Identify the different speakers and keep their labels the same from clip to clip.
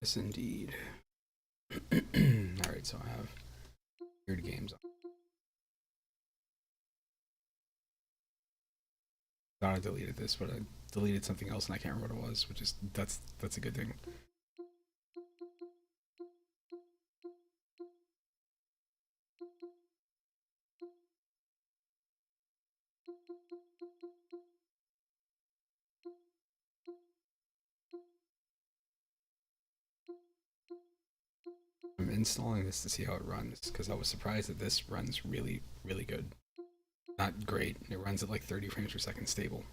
Speaker 1: Yes, indeed. Alright, so I have weird games. I thought I deleted this, but I deleted something else and I can't remember what it was, which is that's a good thing. I'm installing this to see how it runs because I was surprised that this runs really, really good. Not great. It runs at like 30 frames per second stable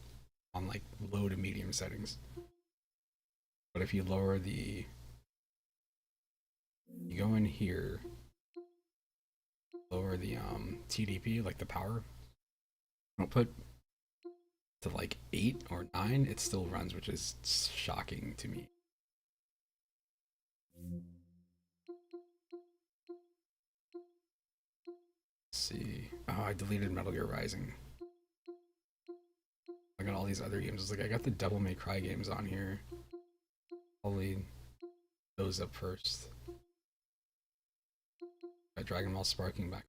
Speaker 1: on like low to medium settings. But if you lower the, you go in here, lower the TDP, like the power output, to like 8 or 9, it still runs, which is shocking to me. Let's see. Oh, I deleted Metal Gear Rising. I got all these other games. It's like I got the Devil May Cry games on here. I'll lead those up first. Got Dragon Ball Sparking back.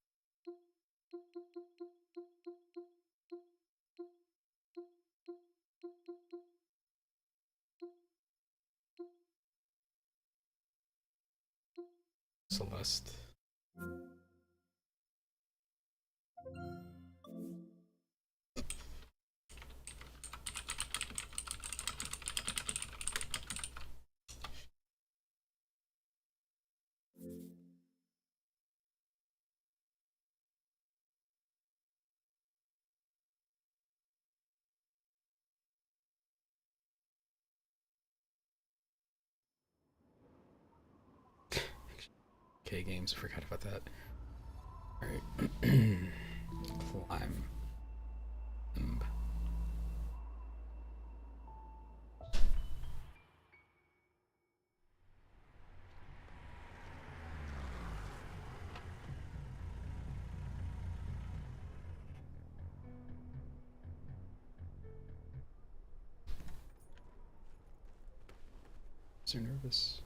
Speaker 1: Celeste. K games, I forgot about that. Alright. Climb. So nervous.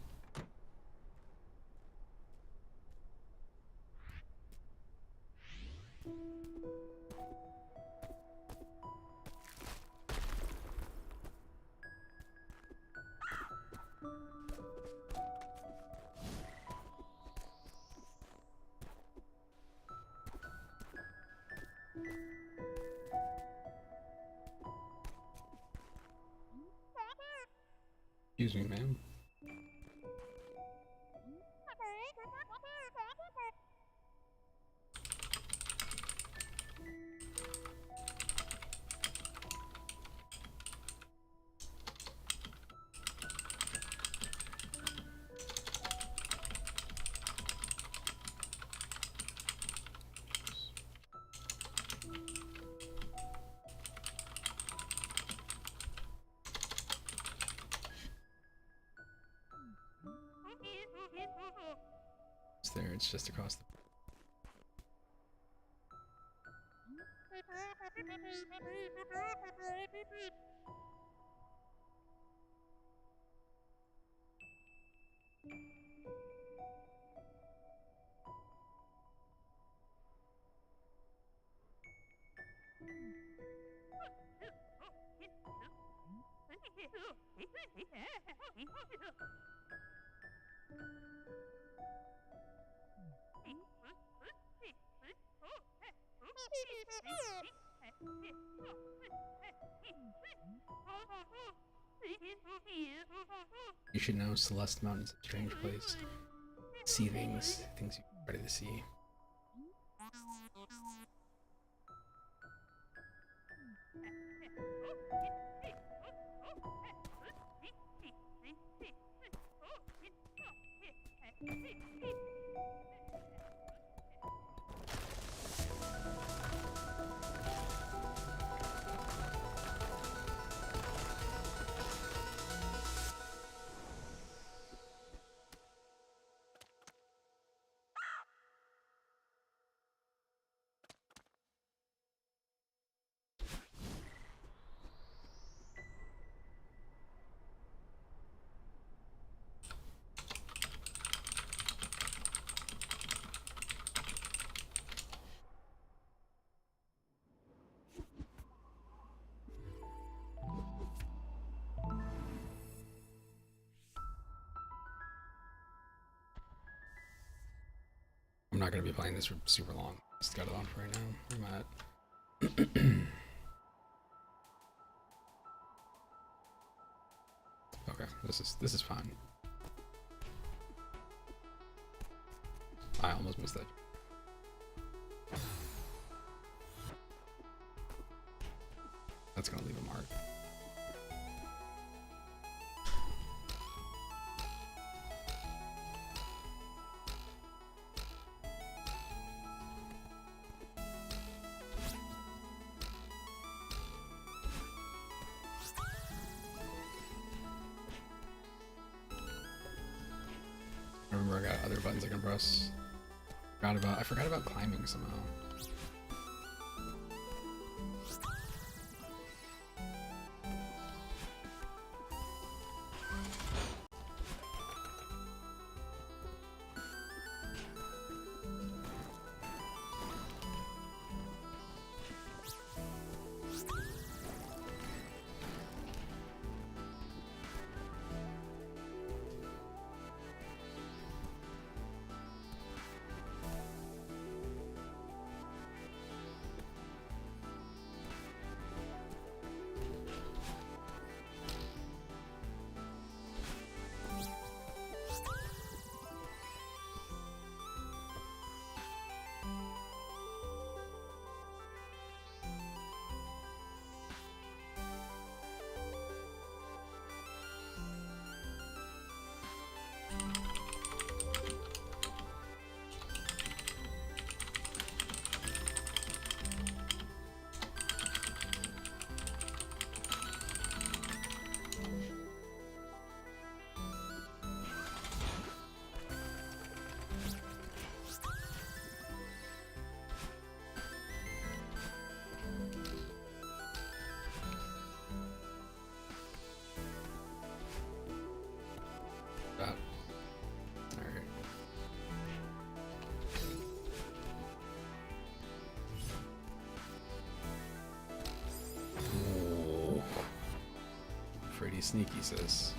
Speaker 1: Excuse me, ma'am. It's there, it's just across the. You should know Celeste Mountain's a strange place. See things you're ready to see. I'm not going to be playing this for super long. Just got it on for right now. Where am I at? Okay, this is fine. I almost missed that. That's gonna leave a mark. I remember I got other buttons I can press. I forgot about climbing somehow. Pretty sneaky, sis.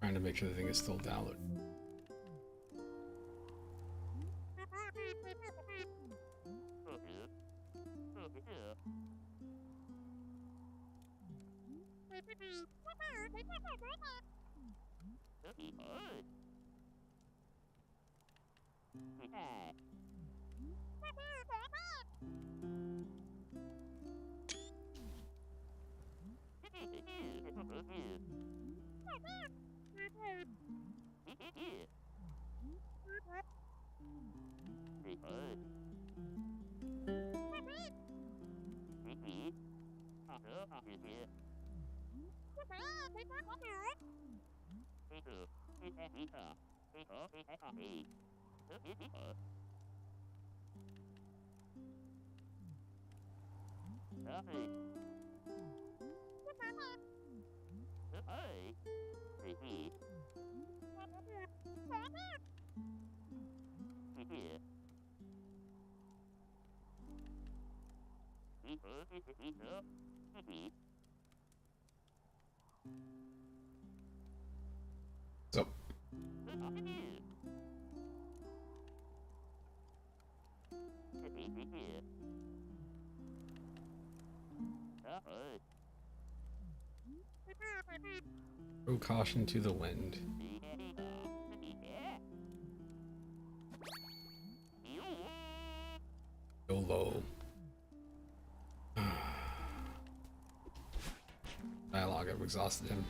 Speaker 1: Trying to make sure the thing is still downloaded. So, throw caution to the wind. YOLO. Dialogue, I've exhausted him.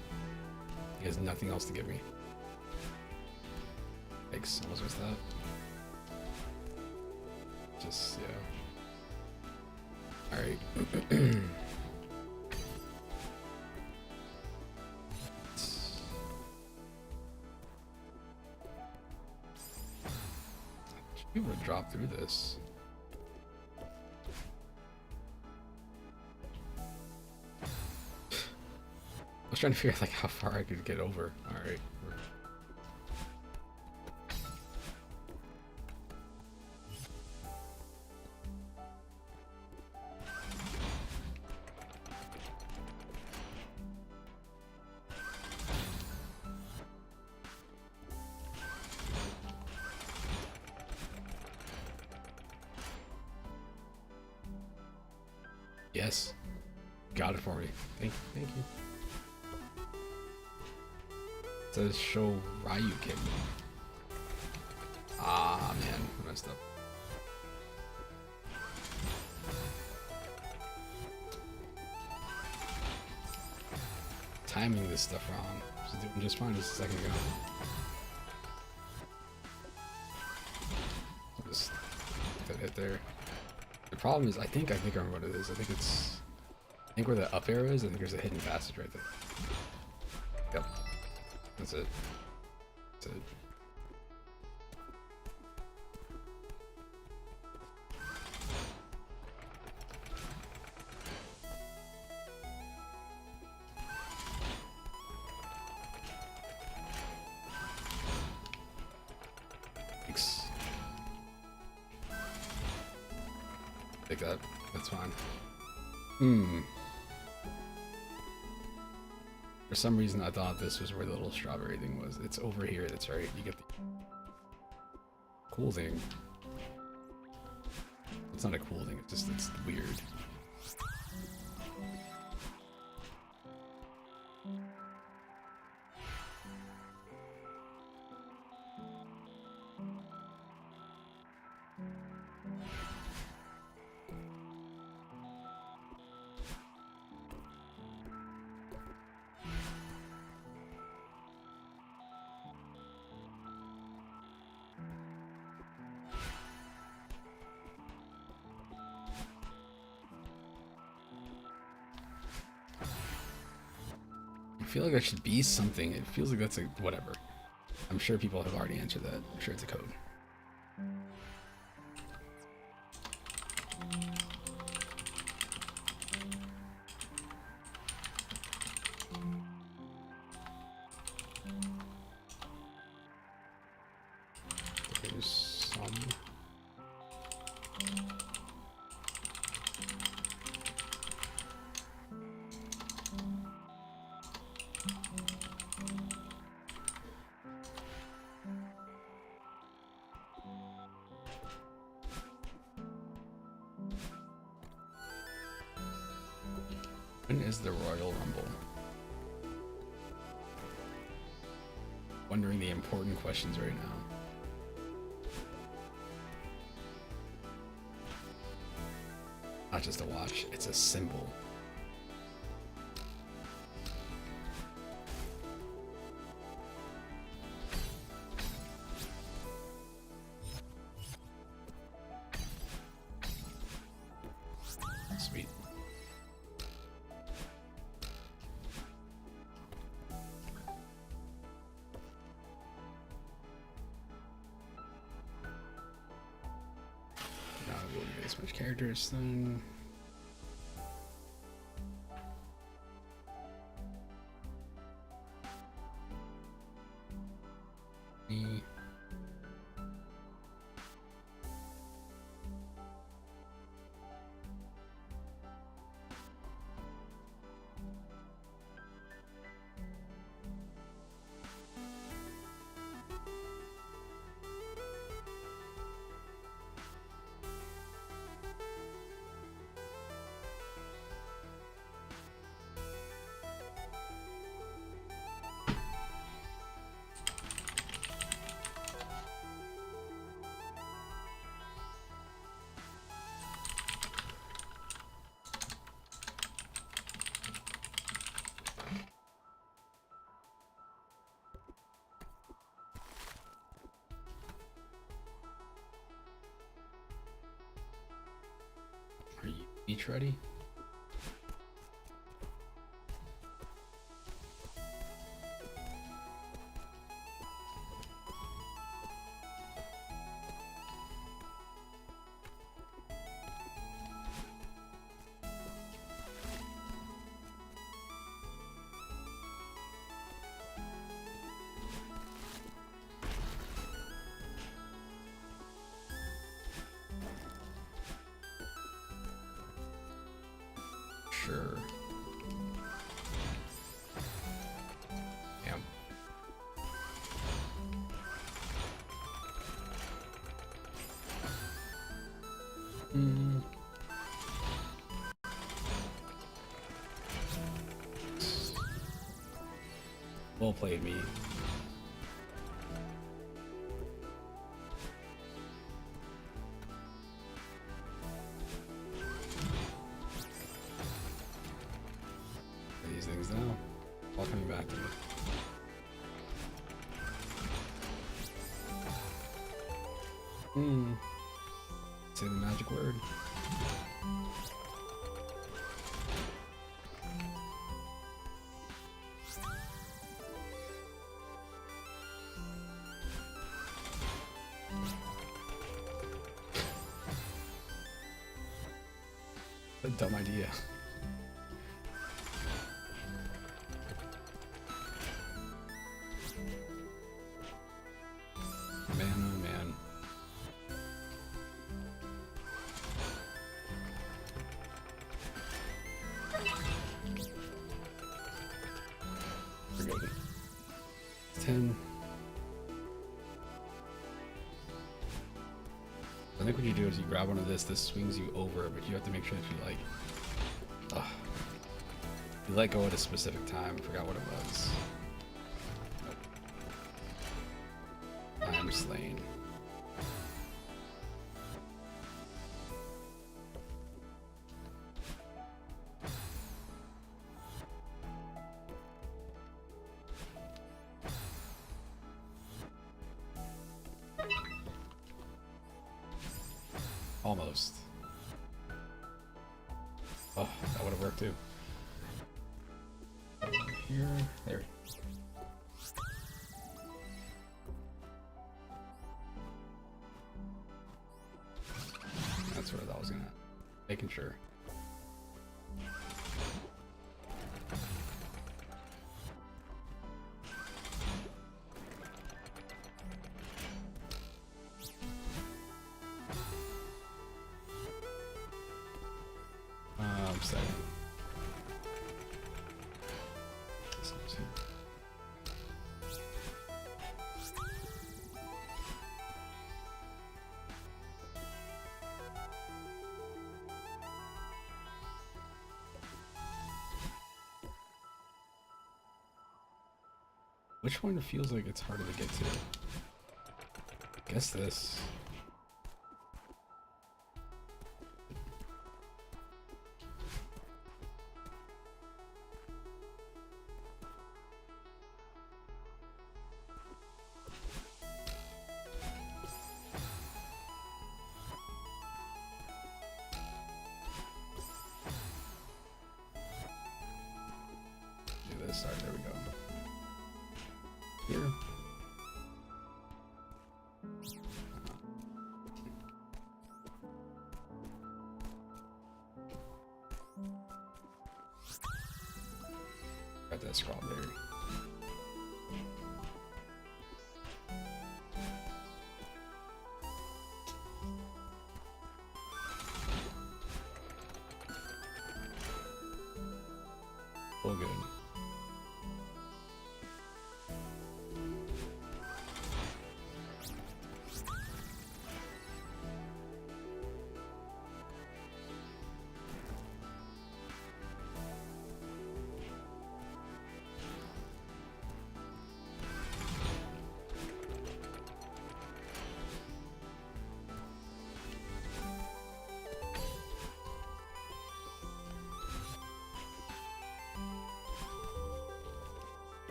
Speaker 1: He has nothing else to give me. Thanks, almost missed that. Just, yeah. Alright. Should be able to drop through this. I was trying to figure out like how far I could get over. Alright. Yes. Got it for me. Thank you. It says show Ryukin. Ah man, I messed up. Timing this stuff wrong. I was doing just fine just a second ago. Just that hit there. The problem is, I think I remember what it is. I think where the up arrow is, I think there's a hidden passage right there. Yep. That's it. That's it. Thanks. Take that. That's fine. For some reason, I thought this was where the little strawberry thing was. It's over here. That's right. You get the cool thing. It's not a cool thing. It's weird. I feel like that should be something. It feels like that's a whatever. I'm sure people have already answered that. I'm sure it's a code. There's some. When is the Royal Rumble? Wondering the important questions right now. Not just a watch, it's a symbol. Sweet. Now we'll get switch characters then. Beach ready? Sure. Damn. Mm. Well played, me. These things now. All coming back to me. Say the magic word. A dumb idea. Man, oh man. Forget it. 10. I think what you do is you grab one of this swings you over, but you have to make sure that you like, you let go at a specific time. Forgot what it was. Nope. I am slain. Almost. Oh, that would have worked too. Here, there. That's where that was gonna. Making sure. Second. Which one feels like it's harder to get to? Guess this. Do this. Alright, there we go. Here. Got that strawberry. All good.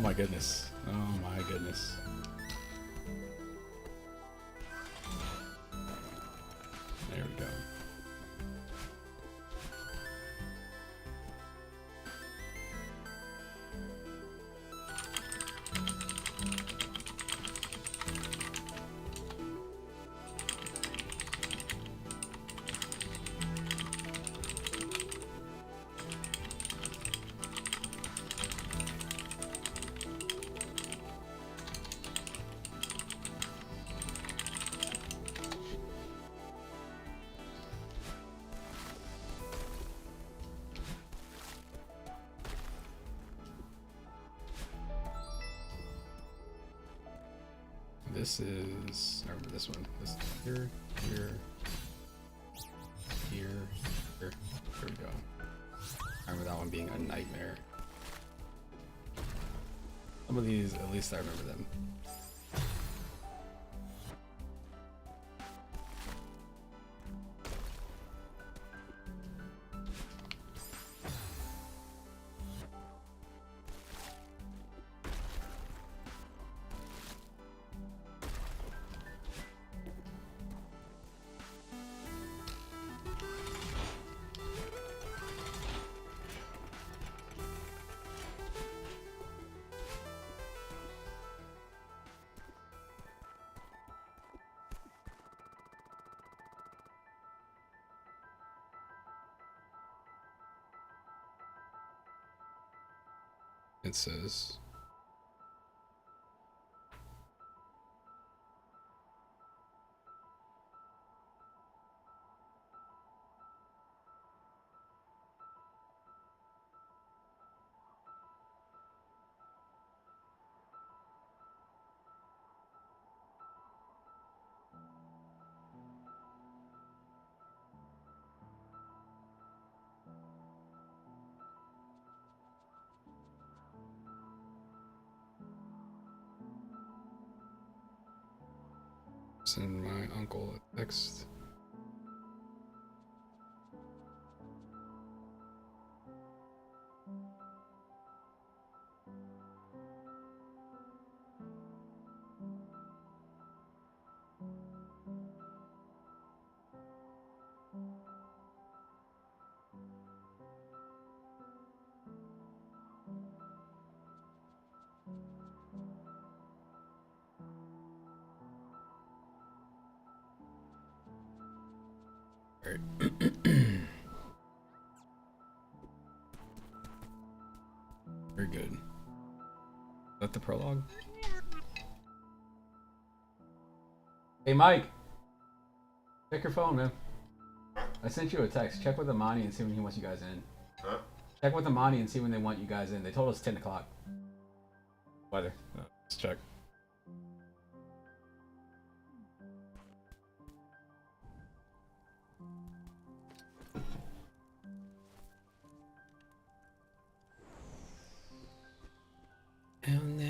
Speaker 1: my goodness. Oh my goodness. There we go. This is, I remember this one. This is here, here, here, here. There we go. I remember that one being a nightmare. Some of these, at least I remember them. It says send my uncle a text. Alright. Very good. Is that the prologue? Hey Mike! Check your phone, man. I sent you a text. Check with Amani and see when he wants you guys in.
Speaker 2: Huh?
Speaker 1: Check with Amani and see when they want you guys in. They told us 10 o'clock. Weather. Let's check. Oh no.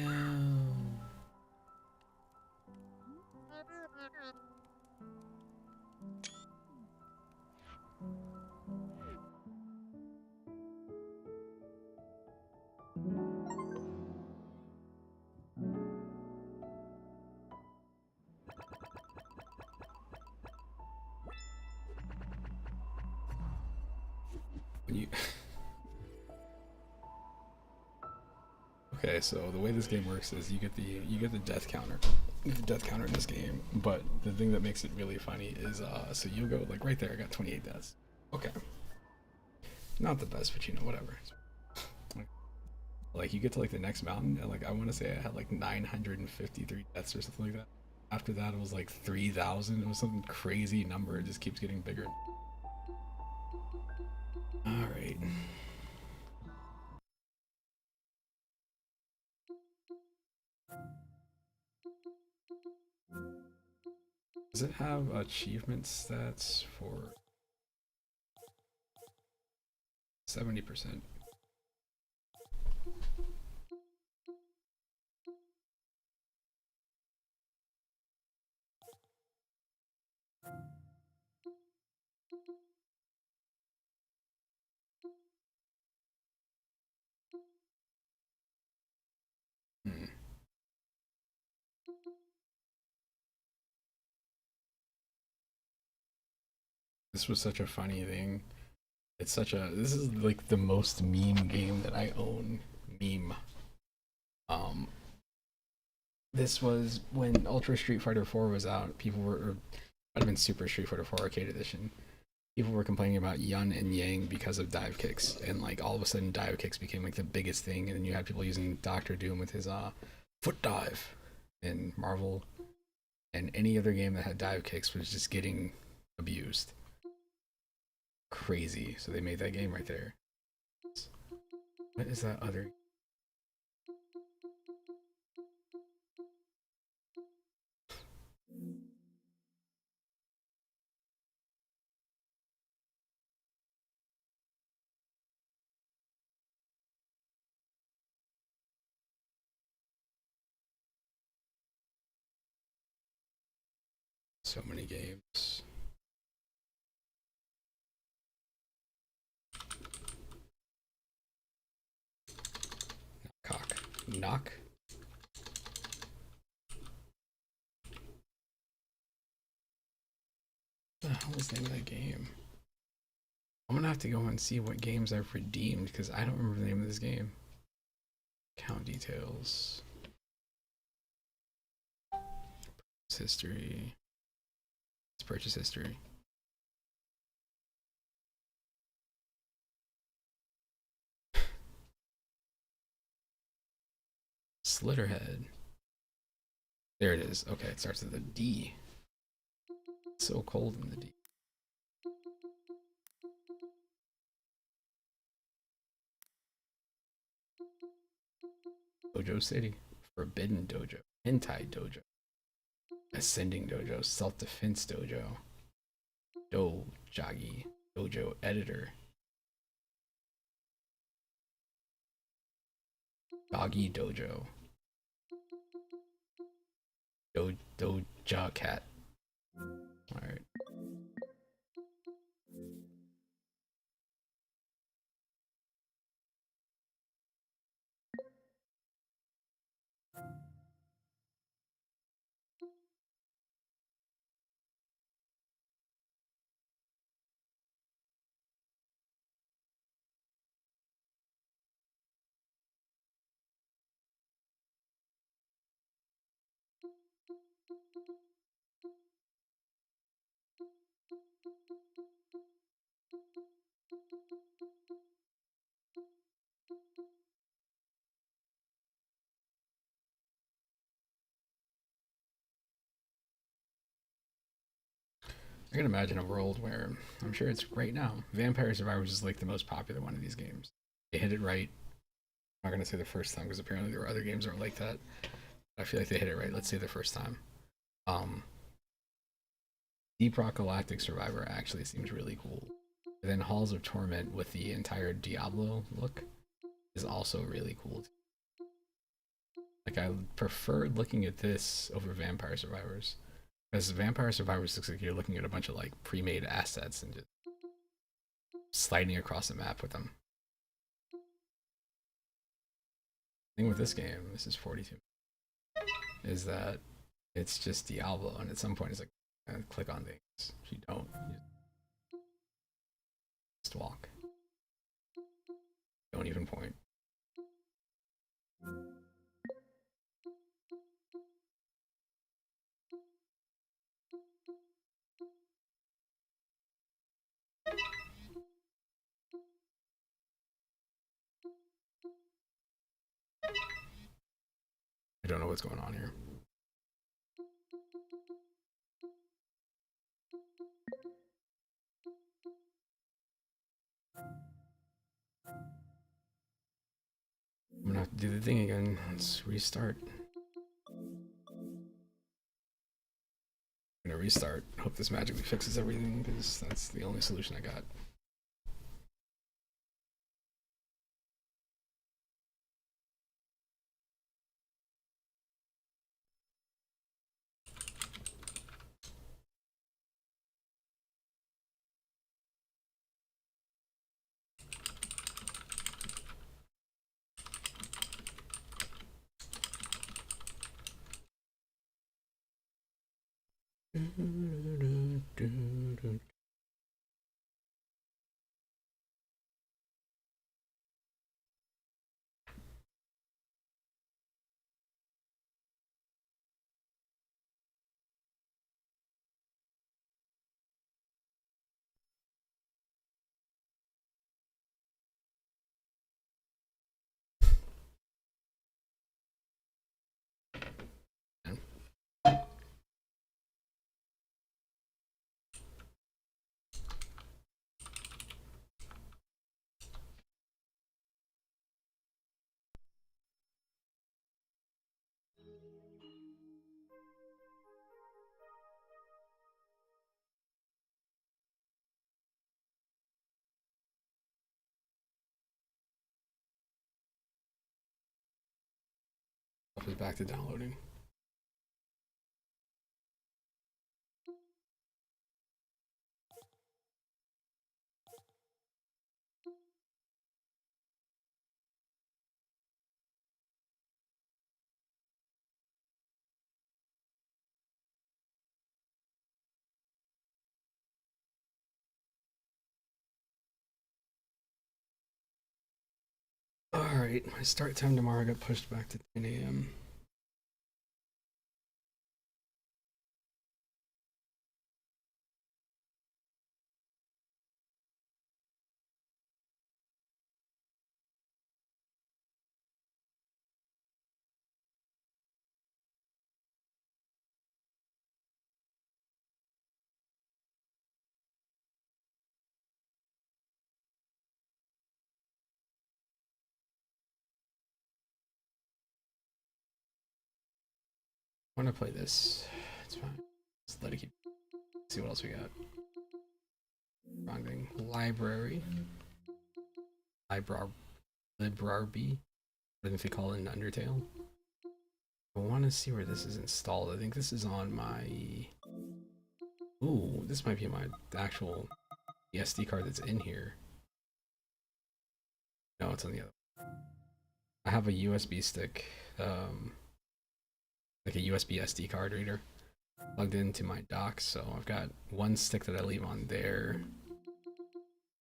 Speaker 1: When you Okay, so the way this game works is you get the death counter. You get the death counter in this game, but the thing that makes it really funny is so you'll go like right there, I got 28 deaths. Okay. Not the best, but you know, whatever. Like you get to like the next mountain and like I want to say I had like 953 deaths or something like that. After that it was like 3,000. It was some crazy number. It just keeps getting bigger. All right. Does it have achievement stats for 70%? This was such a funny thing. This is like the most meme game that I own. Meme. Um, this was when Ultra Street Fighter 4 was out. People were, or might have been Super Street Fighter 4 Arcade Edition. People were complaining about Yun and Yang because of dive kicks, and like all of a sudden dive kicks became like the biggest thing, and then you had people using Doctor Doom with his foot dive, and Marvel and any other game that had dive kicks was just getting abused. Crazy. So they made that game right there. What is that other? So many games. Cock. Knock. What the hell is the name of that game? I'm gonna have to go and see what games I've redeemed because I don't remember the name of this game. Account details. History. It's purchase history. Slitterhead. There it is. Okay, it starts with a D. It's so cold in the D. Dojo City. Forbidden Dojo. Hentai Dojo. Ascending Dojo. Self-Defense Dojo. Dojagi. Dojo Editor. Doggy Dojo. Doja Cat. Alright. I can imagine a world where I'm sure it's right now. Vampire Survivors is like the most popular one of these games. They hit it right. I'm not gonna say the first time because apparently there were other games that were like that. I feel like they hit it right. Let's say the first time. Um, Deep Rock Galactic Survivor actually seems really cool. And then Halls of Torment with the entire Diablo look is also really cool. Like I preferred looking at this over Vampire Survivors. Because Vampire Survivors looks like you're looking at a bunch of like pre-made assets and just sliding across the map with them. The thing with this game, this is 42, is that it's just Diablo, and at some point it's like click on things. If you don't, you just walk. Don't even point. I don't know what's going on here. I'm gonna have to do the thing again. Let's restart. I'm gonna restart. Hope this magically fixes everything because that's the only solution I got. It's back to downloading. Alright, my start time tomorrow got pushed back to 10 a.m. I want to play this. It's fine. Just let it keep. See what else we got. Wrong thing. Library. Library. Library. I think they call it in Undertale. I want to see where this is installed. I think this is on my. Ooh, this might be my actual SD card that's in here. No, it's on the other. I have a USB stick, like a USB SD card reader, plugged into my dock. So I've got one stick that I leave on there,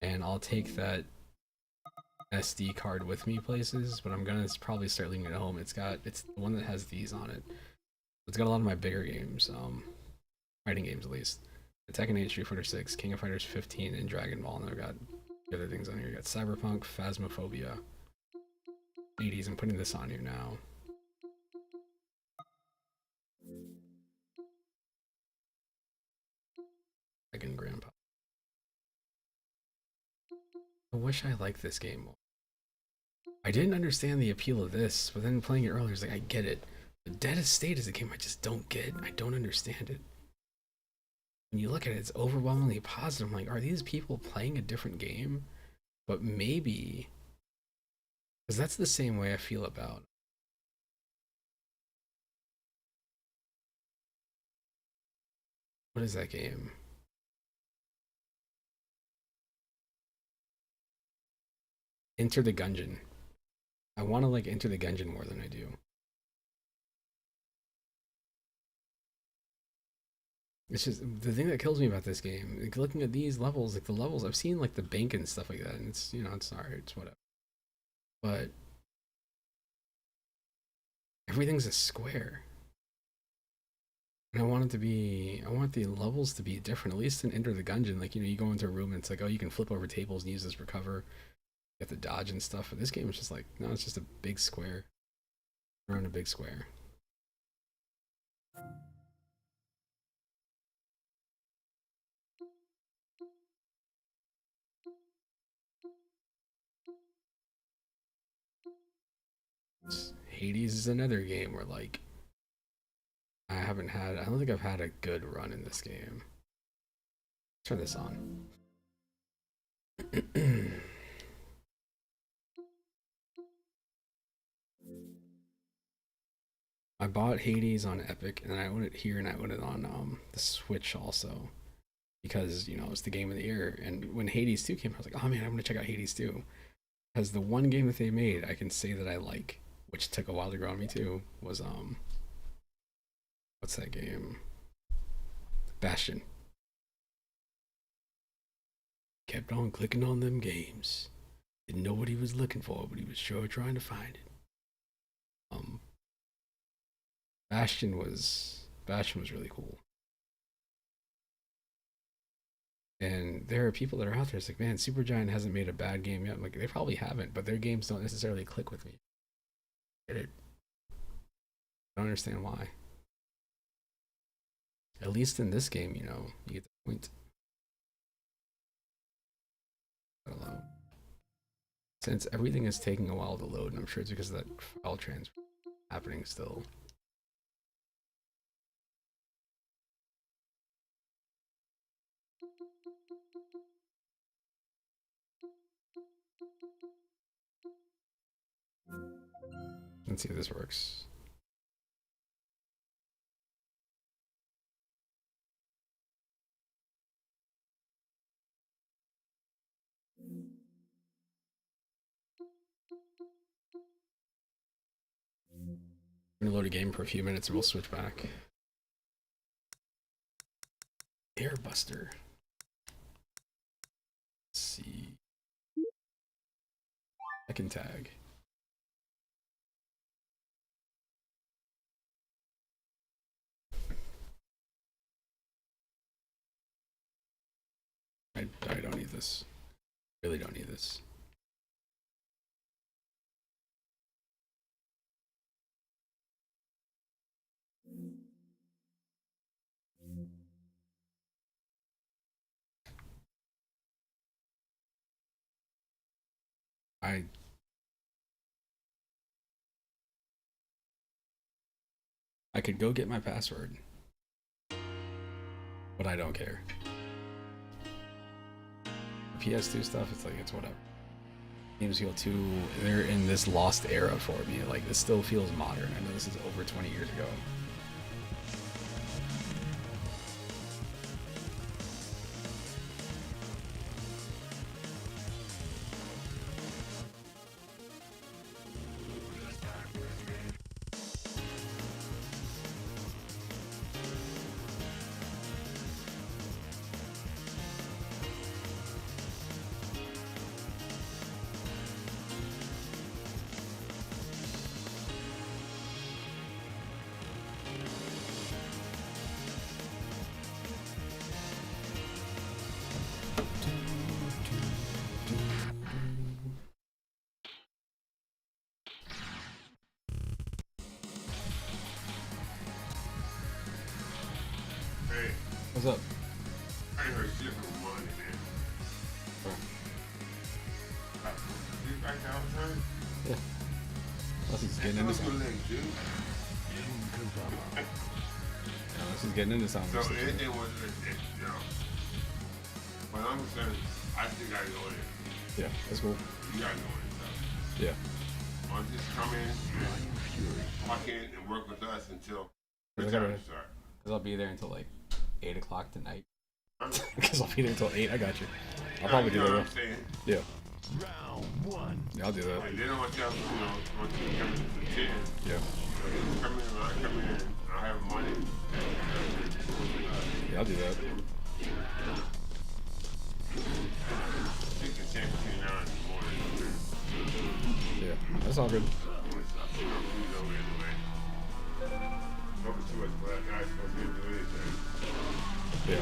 Speaker 1: and I'll take that SD card with me places. But I'm gonna probably start leaving it at home. It's the one that has these on it. It's got a lot of my bigger games, fighting games at least. Tekken 8, Street Fighter 6, King of Fighters 15, and Dragon Ball. And I've got other things on here. You got Cyberpunk, Phasmophobia, 80s. I'm putting this on here now. Dragon Grandpa. I wish I liked this game more. I didn't understand the appeal of this, but then playing it earlier, it's like I get it. But Dead Estate is a game I just don't get. I don't understand it. When you look at it, it's overwhelmingly positive. I'm like, are these people playing a different game? But maybe, because that's the same way I feel about. What is that game? Enter the Gungeon. I want to like Enter the Gungeon more than I do. It's just the thing that kills me about this game. Like looking at these levels, like the levels I've seen, like the bank and stuff like that, and it's it's alright, it's whatever. But everything's a square, and I want it to be. I want the levels to be different. At least in Enter the Gungeon, like you go into a room and it's like, oh, you can flip over tables and use this for cover. You have to dodge and stuff. But this game is just like, no, it's just a big square around a big square. Hades is another game where like I don't think I've had a good run in this game. Turn this on. I bought Hades on Epic, and I own it here, and I own it on the Switch also, because it's the game of the year. And when Hades 2 came, I was like, oh man, I'm gonna check out Hades 2, because the one game that they made, I can say that I like, which took a while to grow on me too, was what's that game? Bastion. Kept on clicking on them games. Didn't know what he was looking for, but he was sure trying to find it. Um, Bastion was really cool. And there are people that are out there. It's like, man, Supergiant hasn't made a bad game yet. I'm like, they probably haven't, but their games don't necessarily click with me. Get it? I don't understand why. At least in this game, you get the point. Since everything is taking a while to load, and I'm sure it's because of that file transfer happening still. Let's see if this works. I'm gonna load a game for a few minutes and we'll switch back. Airbuster. Let's see. Second tag. I don't need this. Really don't need this. I could go get my password, but I don't care. The PS2 stuff, it's like, it's whatever. Games feel too, they're in this lost era for me. Like, this still feels modern. I know this is over 20 years ago. What's up?
Speaker 2: I ain't heard shit from money, man. You back out time?
Speaker 1: Yeah. Unless he's getting into something. Unless he's getting into something.
Speaker 2: So it was, you know, when I'm concerned, I still gotta go in.
Speaker 1: Yeah, that's cool.
Speaker 2: You gotta go in, so.
Speaker 1: Yeah.
Speaker 2: Why don't you just come in, walk in and work with us until the
Speaker 1: Cause
Speaker 2: time start.
Speaker 1: I'll be there until like 8 o'clock tonight. Because I'll be there until 8. I got you. I'll probably do that. Yeah.
Speaker 3: Round one.
Speaker 1: Yeah, I'll do that.
Speaker 2: And they don't want you to, want you to come in for 10.
Speaker 1: Yeah.
Speaker 2: So you come in, and I come in, I have money.
Speaker 1: Yeah, I'll do that.
Speaker 2: You can change between now and the morning.
Speaker 1: Yeah, that's all good. Yeah.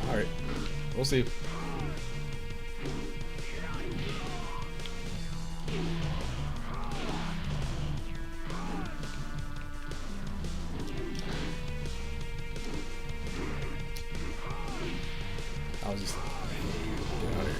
Speaker 1: All right. We'll see. I was just get out of here.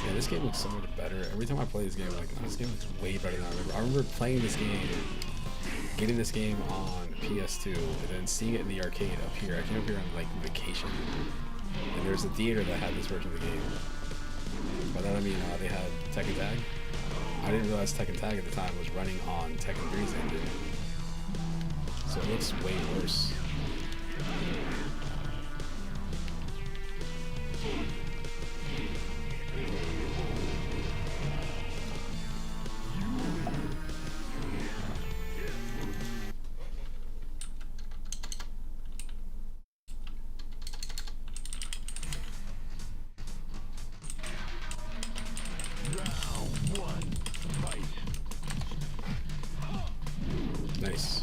Speaker 1: Yeah, this game looks so much better. Every time I play this game, I'm like, oh, this game looks way better than I remember. I remember playing this game, getting this game on PS2, and then seeing it in the arcade up here. I came up here on like vacation, and there's a theater that had this version of the game. By that I mean they had Tekken Tag. I didn't realize Tekken Tag at the time was running on Tekken 3's engine, so it looks way worse. Nice.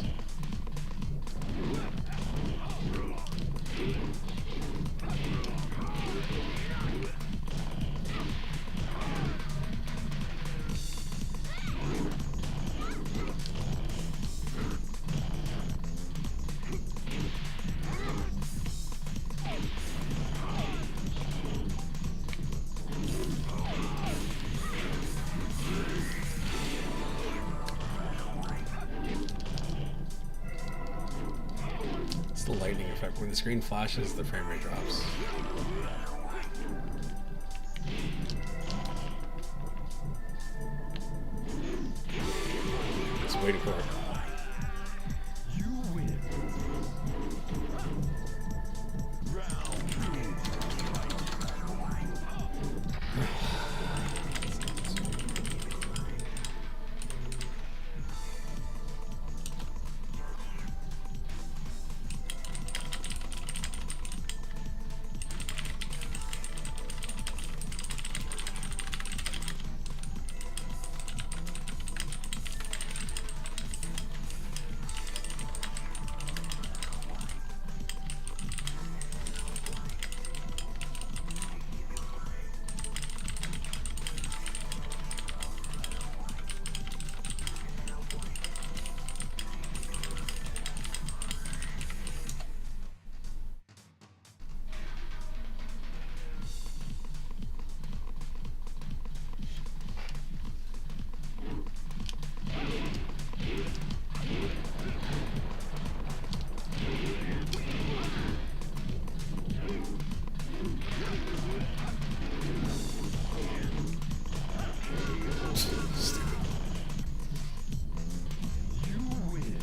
Speaker 1: It's the lightning effect. When the screen flashes, the frame rate drops. waiting for it.
Speaker 3: You win. Round two. You win.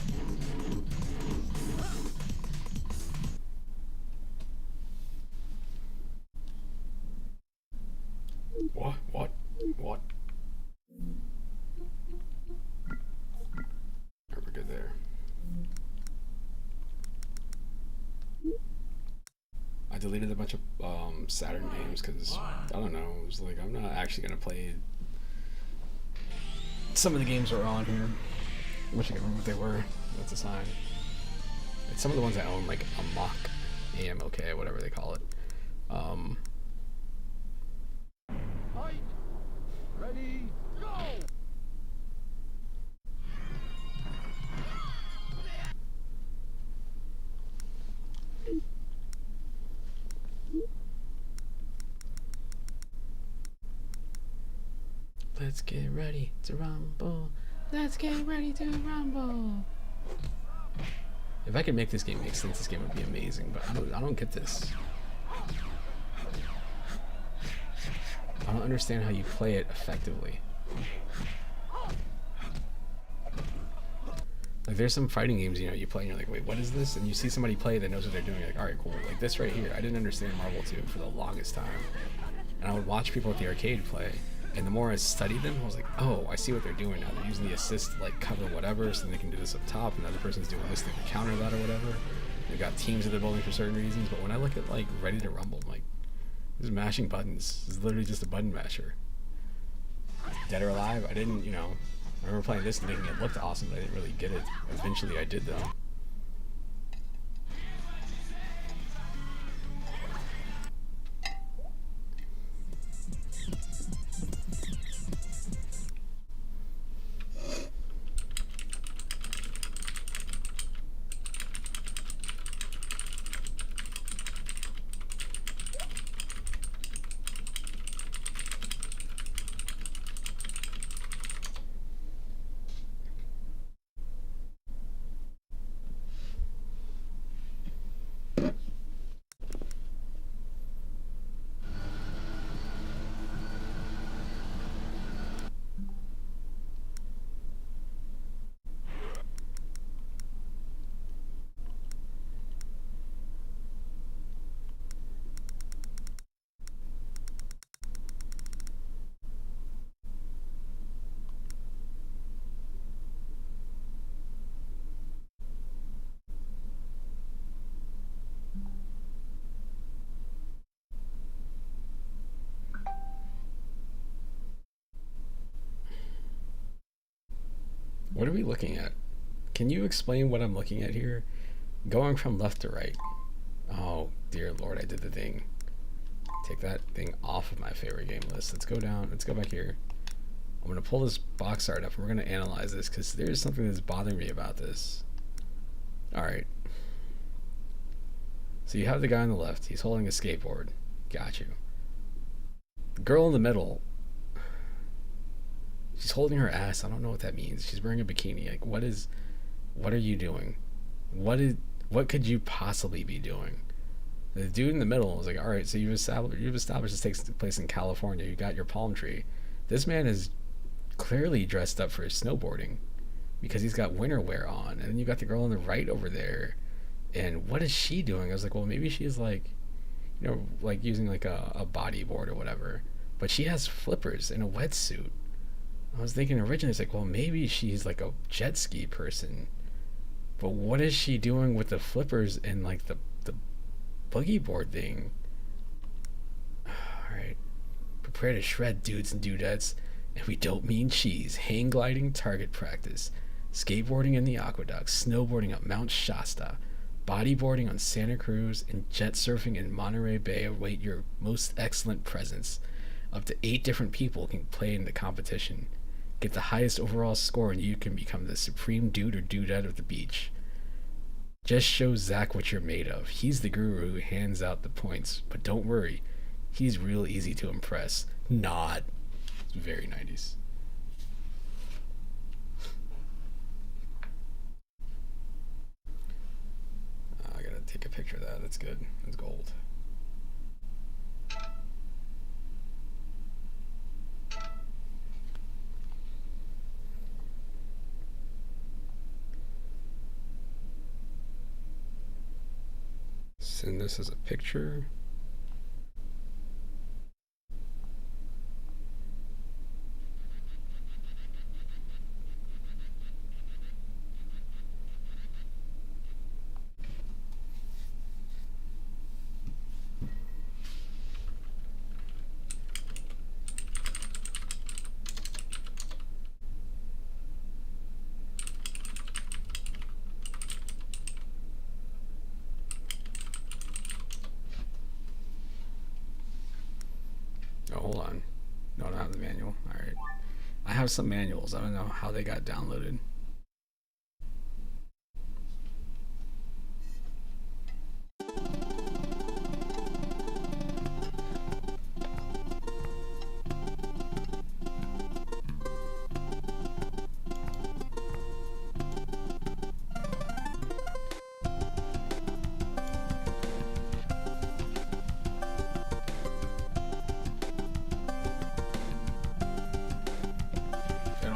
Speaker 1: What? What? What? Alright, we're good there. I deleted a bunch of Saturn games because I don't know. It was like I'm not actually gonna play some of the games that are on here. I wish I could remember what they were. That's a sign. It's some of the ones I own, like Amok, AMOK, whatever they call it.
Speaker 3: Fight. Ready. Go.
Speaker 1: Let's get ready to rumble. Let's get ready to rumble. If I could make this game make sense, this game would be amazing. But I don't get this. I don't understand how you play it effectively. Like there's some fighting games, you know, you play and you're like, wait, what is this? And you see somebody play that knows what they're doing. You're like, all right, cool. Like this right here, I didn't understand Marvel 2 for the longest time. And I would watch people at the arcade play. And the more I studied them, I was like, oh, I see what they're doing now. They're using the assist to like cover whatever, so they can do this up top, and the other person's doing this thing to counter that or whatever. They've got teams that they're building for certain reasons. But when I look at like Ready to Rumble, I'm like, this is mashing buttons. This is literally just a button masher. Dead or Alive, I didn't, you know, I remember playing this and thinking it looked awesome, but I didn't really get it. Eventually I did though. What are we looking at? Can you explain what I'm looking at here? Going from left to right. Oh, dear Lord, I did the thing. Take that thing off of my favorite game list. Let's go down. Let's go back here. I'm going to pull this box art up and we're going to analyze this because there's something that's bothering me about this. Alright. So you have the guy on the left. He's holding a skateboard. Got you. The girl in the middle. She's holding her ass. I don't know what that means. She's wearing a bikini. Like, what are you doing? What could you possibly be doing? The dude in the middle is like, all right, so you've established this takes place in California. You got your palm tree. This man is clearly dressed up for his snowboarding. because he's got winter wear on. And then you got the girl on the right over there. And what is she doing? I was like, well, maybe she's like, you know, like using like a bodyboard or whatever. But she has flippers in a wetsuit. I was thinking originally, it's like, well, maybe she's like a jet ski person. But what is she doing with the flippers and like the boogie board thing? Alright. Prepare to shred, dudes and dudettes. And we don't mean cheese. Hang gliding, target practice. Skateboarding in the aqueducts. Snowboarding up Mount Shasta. Bodyboarding on Santa Cruz. And jet surfing in Monterey Bay await your most excellent presence. Up to 8 different people can play in the competition. Get the highest overall score and you can become the supreme dude or dudette of the beach. Just show Zach what you're made of. He's the guru who hands out the points, but don't worry, he's real easy to impress. Not. It's very 90s. I gotta take a picture of that. That's good. That's gold. Send this as a picture. Oh, hold on. No, I don't have the manual. Alright. I have some manuals. I don't know how they got downloaded.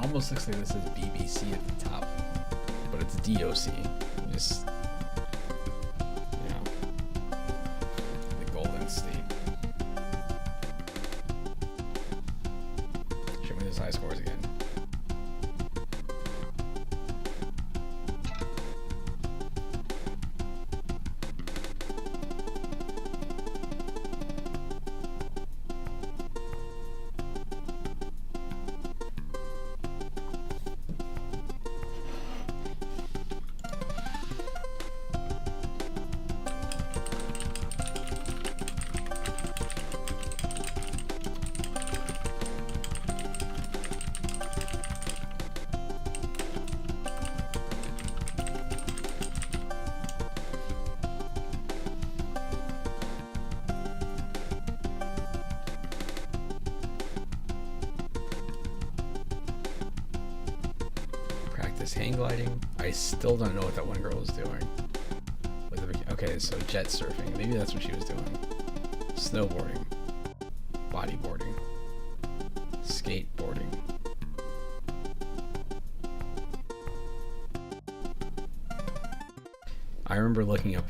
Speaker 1: Almost looks like this is BBC at the top, but it's DOC. Just, you know, the Golden State. Show me those high scores again. Hang gliding. I still don't know what that one girl was doing. Okay, so jet surfing. Maybe that's what she was doing. Snowboarding. Bodyboarding. Skateboarding. I remember looking up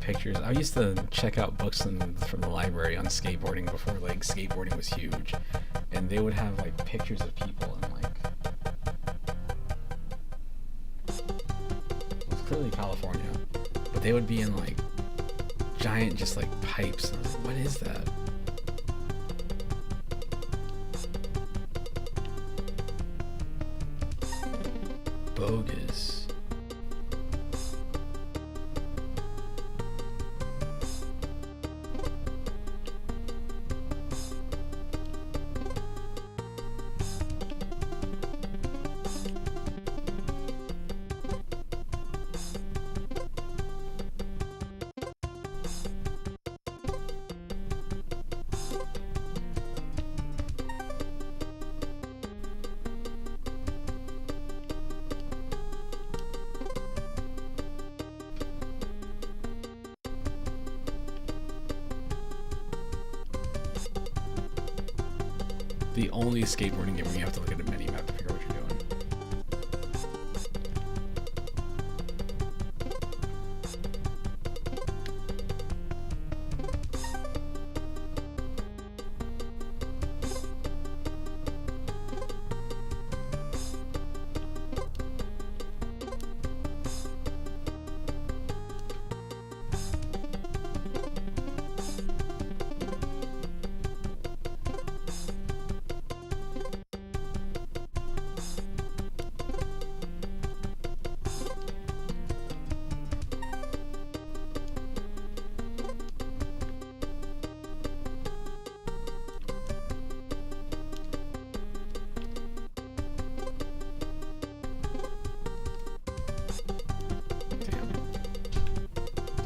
Speaker 1: pictures. I used to check out books from the library on skateboarding before like skateboarding was huge, and they would have like pictures of people in like, it was clearly California, but they would be in like giant just like pipes. And I was like, what is that? Bogus. the only skateboarding game where you have to look at a mini map to figure out what you're doing.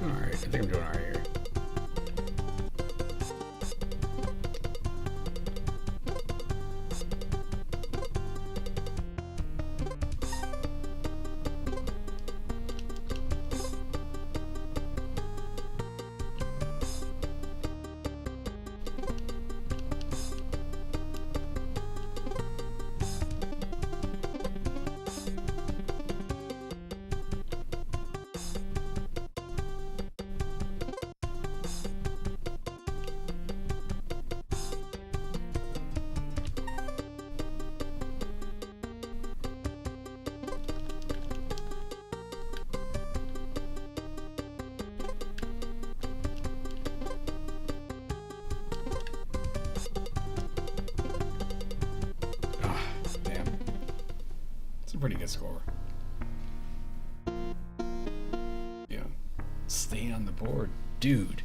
Speaker 1: Alright, I think I'm doing alright here. Pretty good score. Yeah. Stay on the board, dude.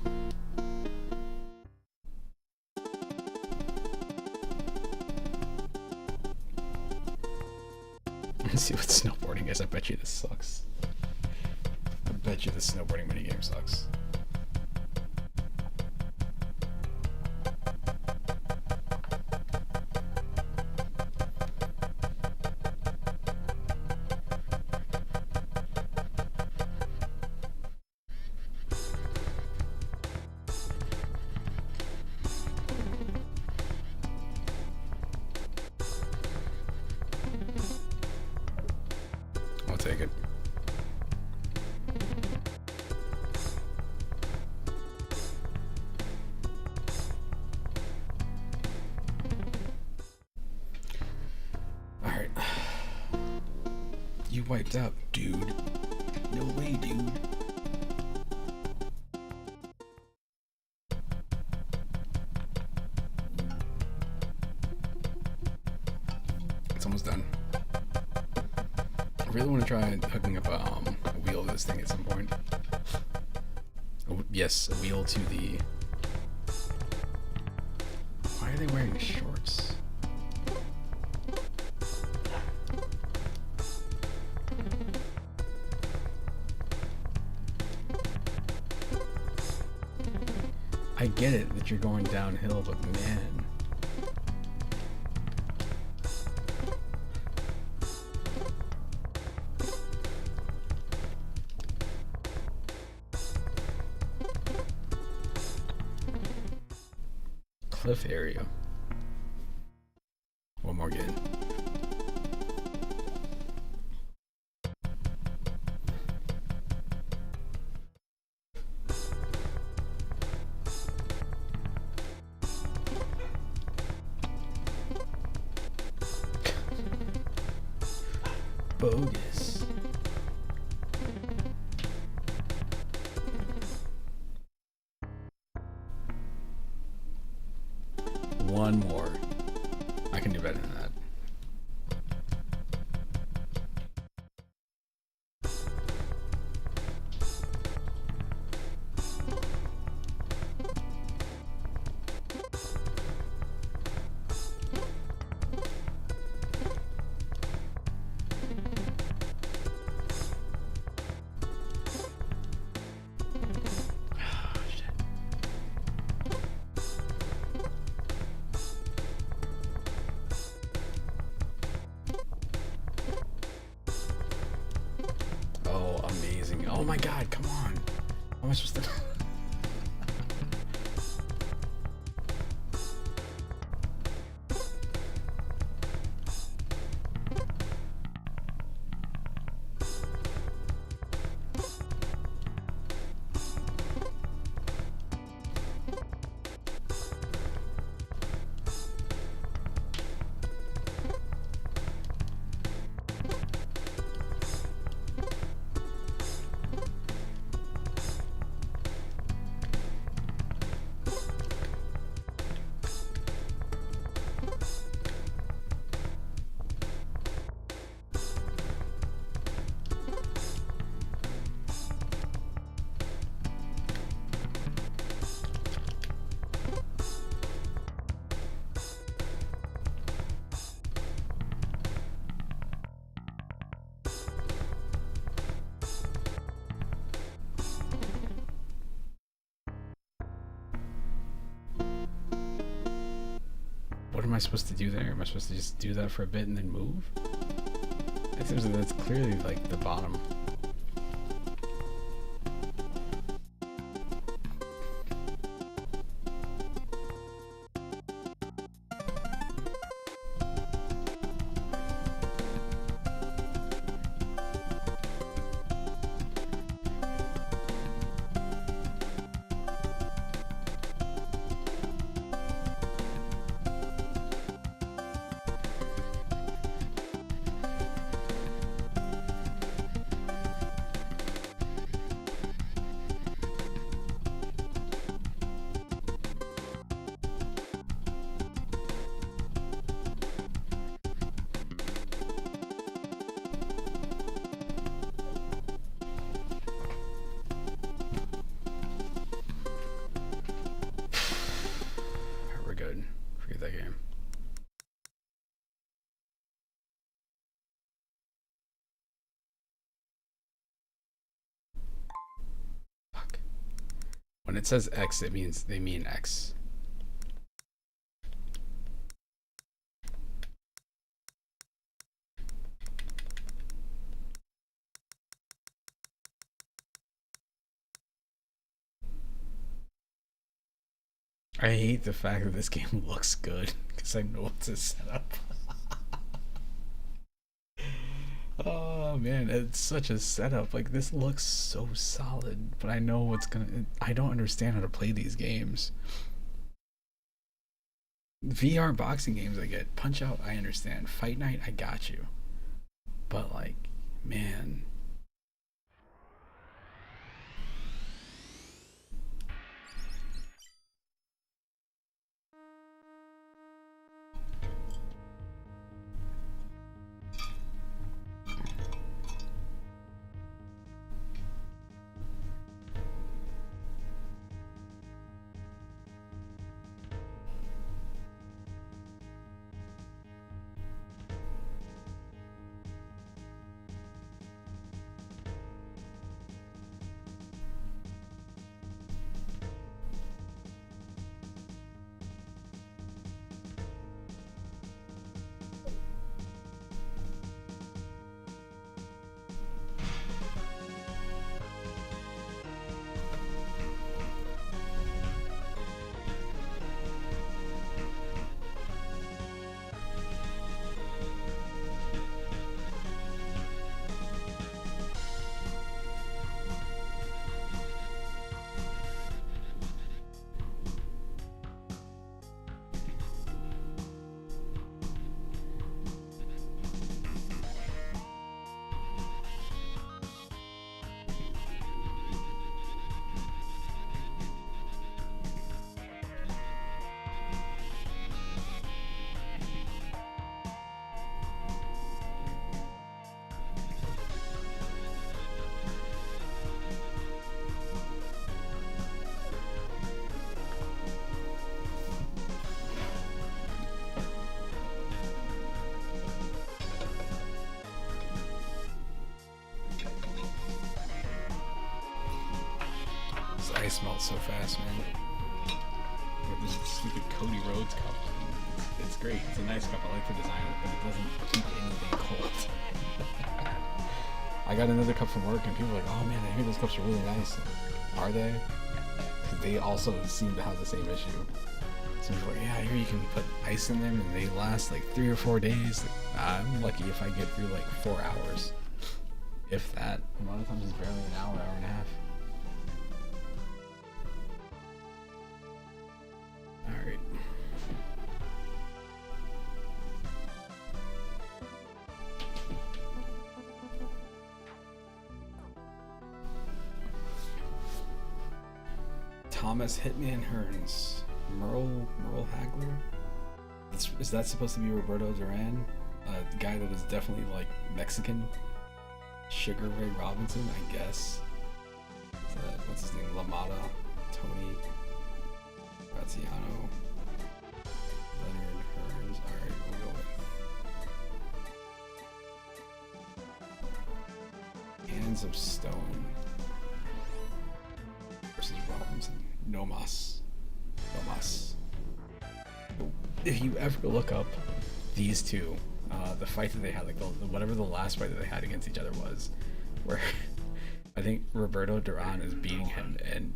Speaker 1: Let's see what snowboarding is. I bet you this sucks. I bet you this snowboarding minigame sucks. I'll take it. Alright. You wiped out, dude. No way, dude. It's almost done. I really want to try hooking up a wheel to this thing at some point. Yes, a wheel to the... Why are they wearing shorts? I get it that you're going downhill, but man... Cliff area. One more game. Bogus. One more. I can do better than that. Oh my god, come on. How am I supposed to... am I supposed to do there? Am I supposed to just do that for a bit and then move? It seems like that's clearly like the bottom. We're good. Forget that game. Fuck. When it says X, it means they mean X. I hate the fact that this game looks good because I know it's a setup. Oh man, it's such a setup. Like, this looks so solid, but I know what's gonna. I don't understand how to play these games. VR boxing games, I get. Punch Out, I understand. Fight Night, I got you. But like, man. This ice melts so fast, man. With this stupid Cody Rhodes cup. It's great. It's a nice cup. I like the design of it, but it doesn't keep anything cold. I got another cup from work, and people were like, "Oh man, I hear those cups are really nice." Are they? Because they also seem to have the same issue. So people are like, "Yeah, I hear you can put ice in them, and they last like 3 or 4 days." I'm lucky if I get through like 4 hours, if that. A lot of times it's barely an hour, hour and a half. Alright. Thomas Hitman Hearns. Merle Hagler? Is that supposed to be Roberto Duran? The guy that is definitely like Mexican? Sugar Ray Robinson, I guess. What's his name? LaMotta, Tony Graziano, Leonard Hearns. Alright, we'll go with Hands of Stone versus Robinson. No mas. if you ever look up these two, the fight that they had, like whatever the last fight that they had against each other was, where I think Roberto Duran is beating him and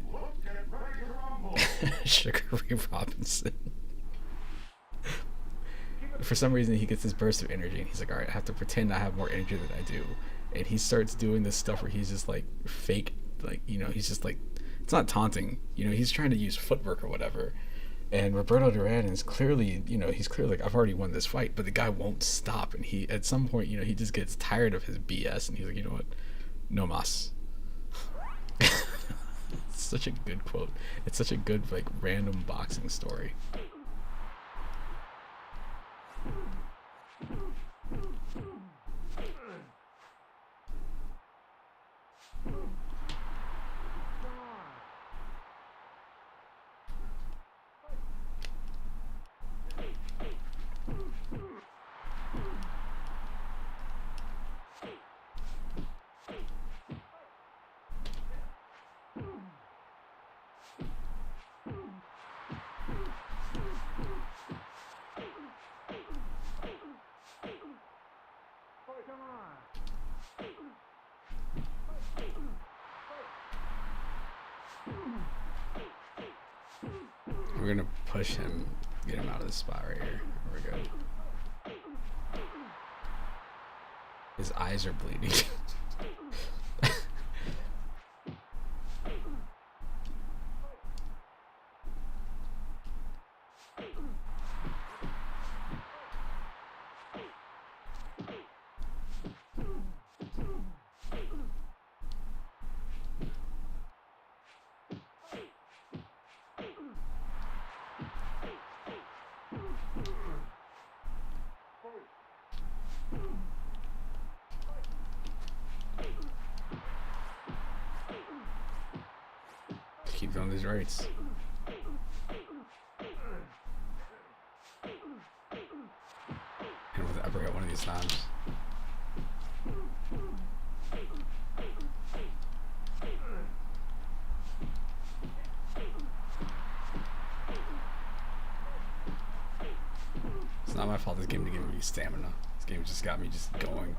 Speaker 1: Sugar Ray Robinson. For some reason, he gets this burst of energy, and he's like, "All right, I have to pretend I have more energy than I do." And he starts doing this stuff where he's just like fake, like, you know, he's just like, it's not taunting, you know, he's trying to use footwork or whatever. And Roberto Duran is clearly, you know, he's clearly like, I've already won this fight, but the guy won't stop. And he, at some point, you know, he just gets tired of his BS, and he's like, you know what, no mas. It's such a good quote. It's such a good, like, random boxing story. We're gonna push him, get him out of this spot right here. We're good. His eyes are bleeding. Keep on these rights. And with uppercut one of these times. It's not my fault this game didn't give me stamina. This game just got me just going.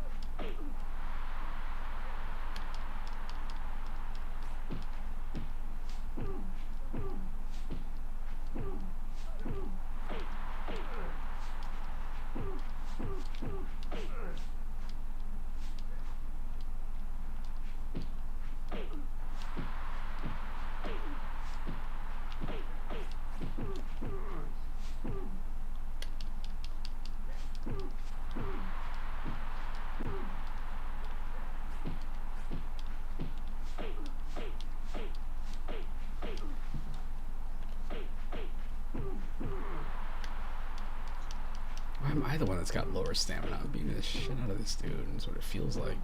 Speaker 1: Why am I the one that's got lower stamina? I'm beating the shit out of this dude, and that's what it feels like.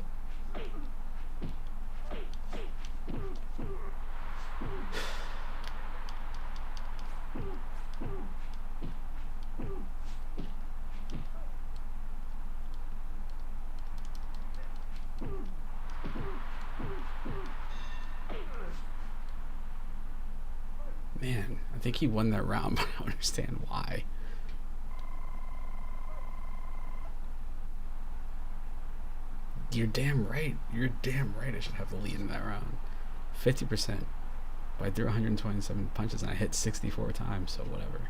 Speaker 1: Man, I think he won that round, but I don't understand why. You're damn right. You're damn right I should have the lead in that round. 50%. But I threw 127 punches and I hit 64 times, so whatever.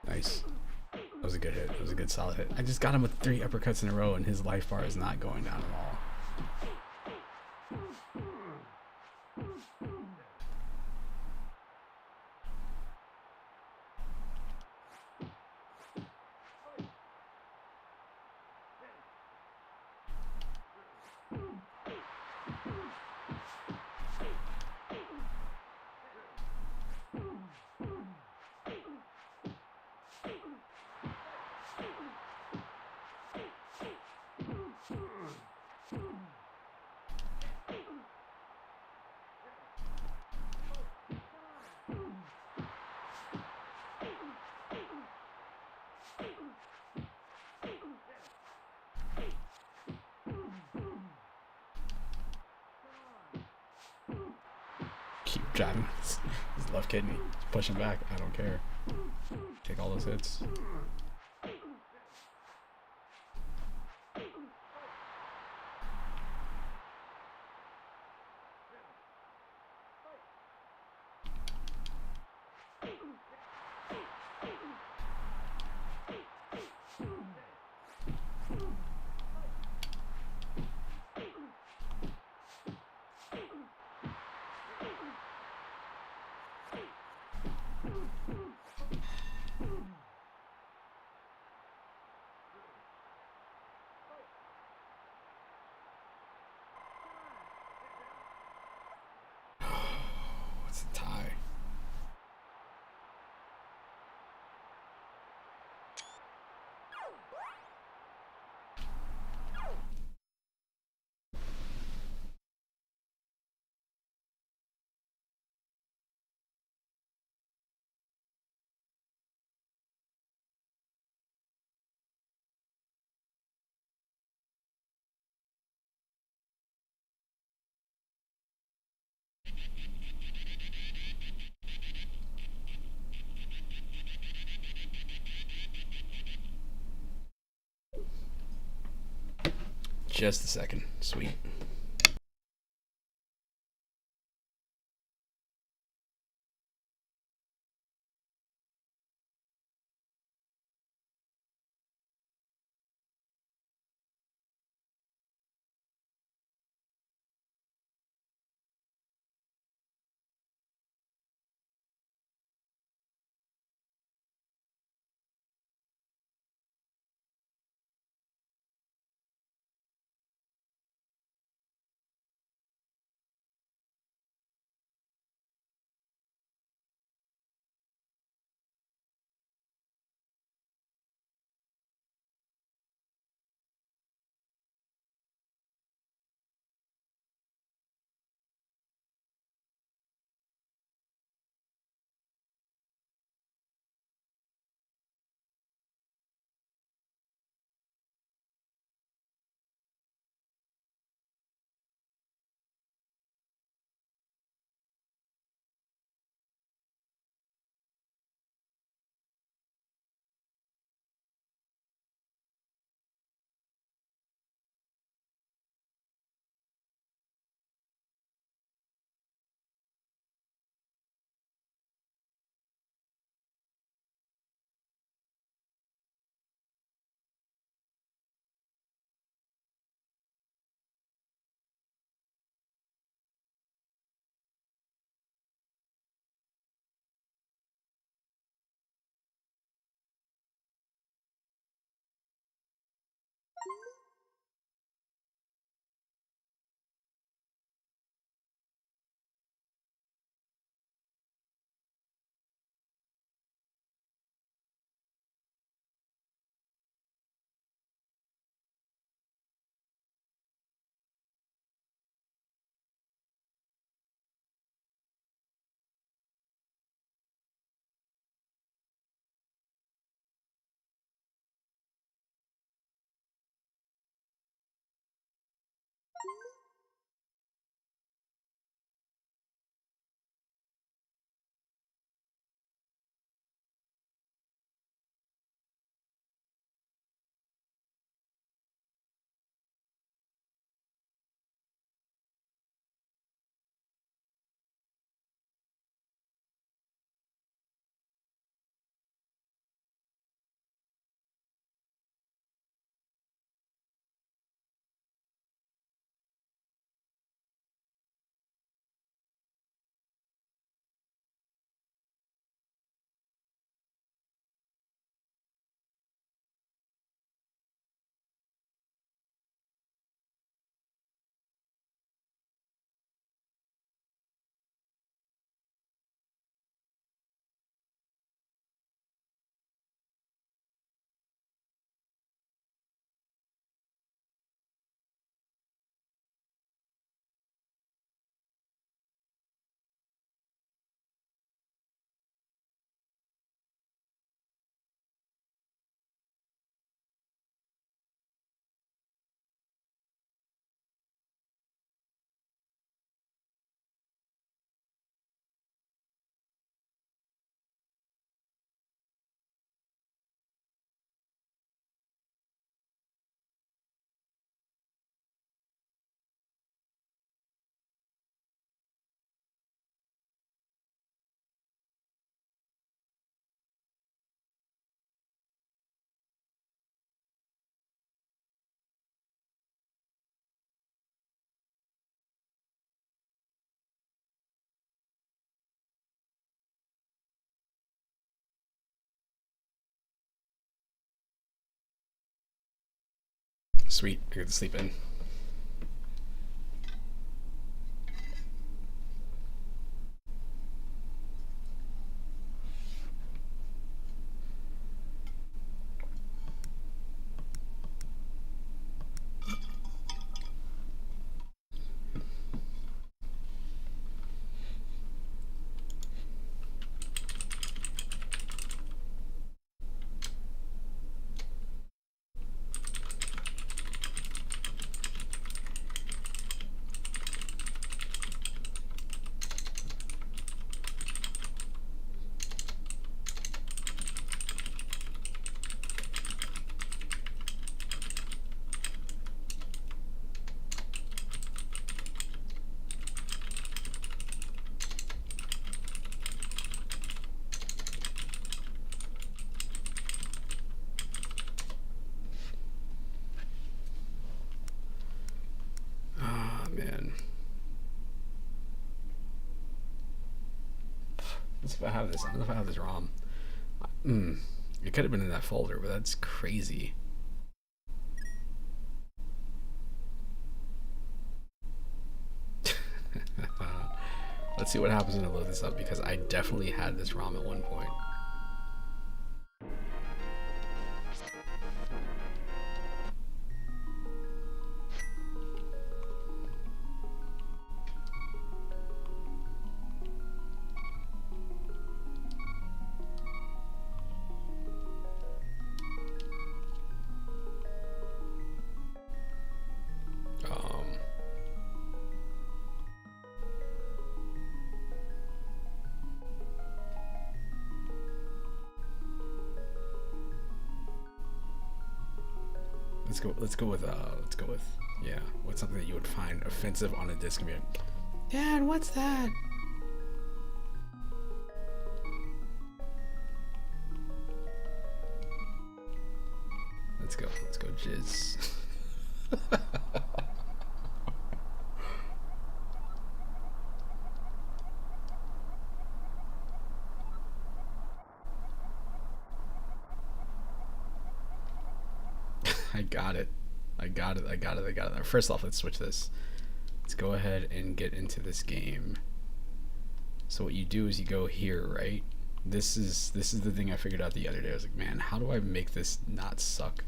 Speaker 1: Nice. That was a good hit. That was a good solid hit. I just got him with 3 uppercuts in a row, and his life bar is not going down at all. Keep driving his left kidney. Push him back. I don't care. Take all those hits. What's the tie? Just a second. Sweet. Sweet. I get to sleep in. Ah, man. Let's see if I have this. I don't know if I have this ROM. It could have been in that folder, but that's crazy. Let's see what happens when I load this up, because I definitely had this ROM at one point. Let's go with yeah. What's something that you would find offensive on a disc and be like, Dad, what's that? Let's go jizz. I got it. First off, let's switch this. Let's go ahead and get into this game. So what you do is you go here, right? This is the thing I figured out the other day. I was like, man, how do I make this not suck?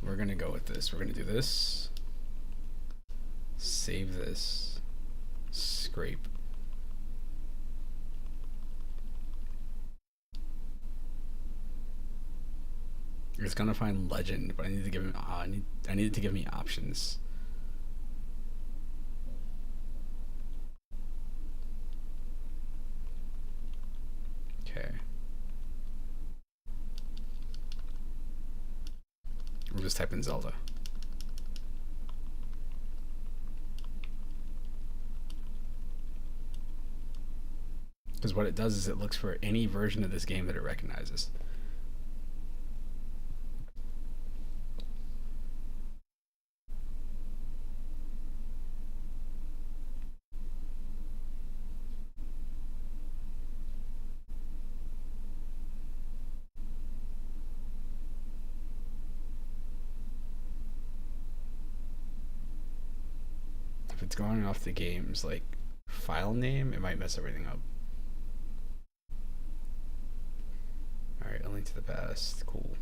Speaker 1: We're gonna go with this. We're gonna do this. Save this. Scrape. It's gonna find legend, but I need to give him. I need it to give me options. Okay. We'll just type in Zelda. Because what it does is it looks for any version of this game that it recognizes. If it's going off the game's like file name, it might mess everything up. Alright, A Link to the Past. Cool.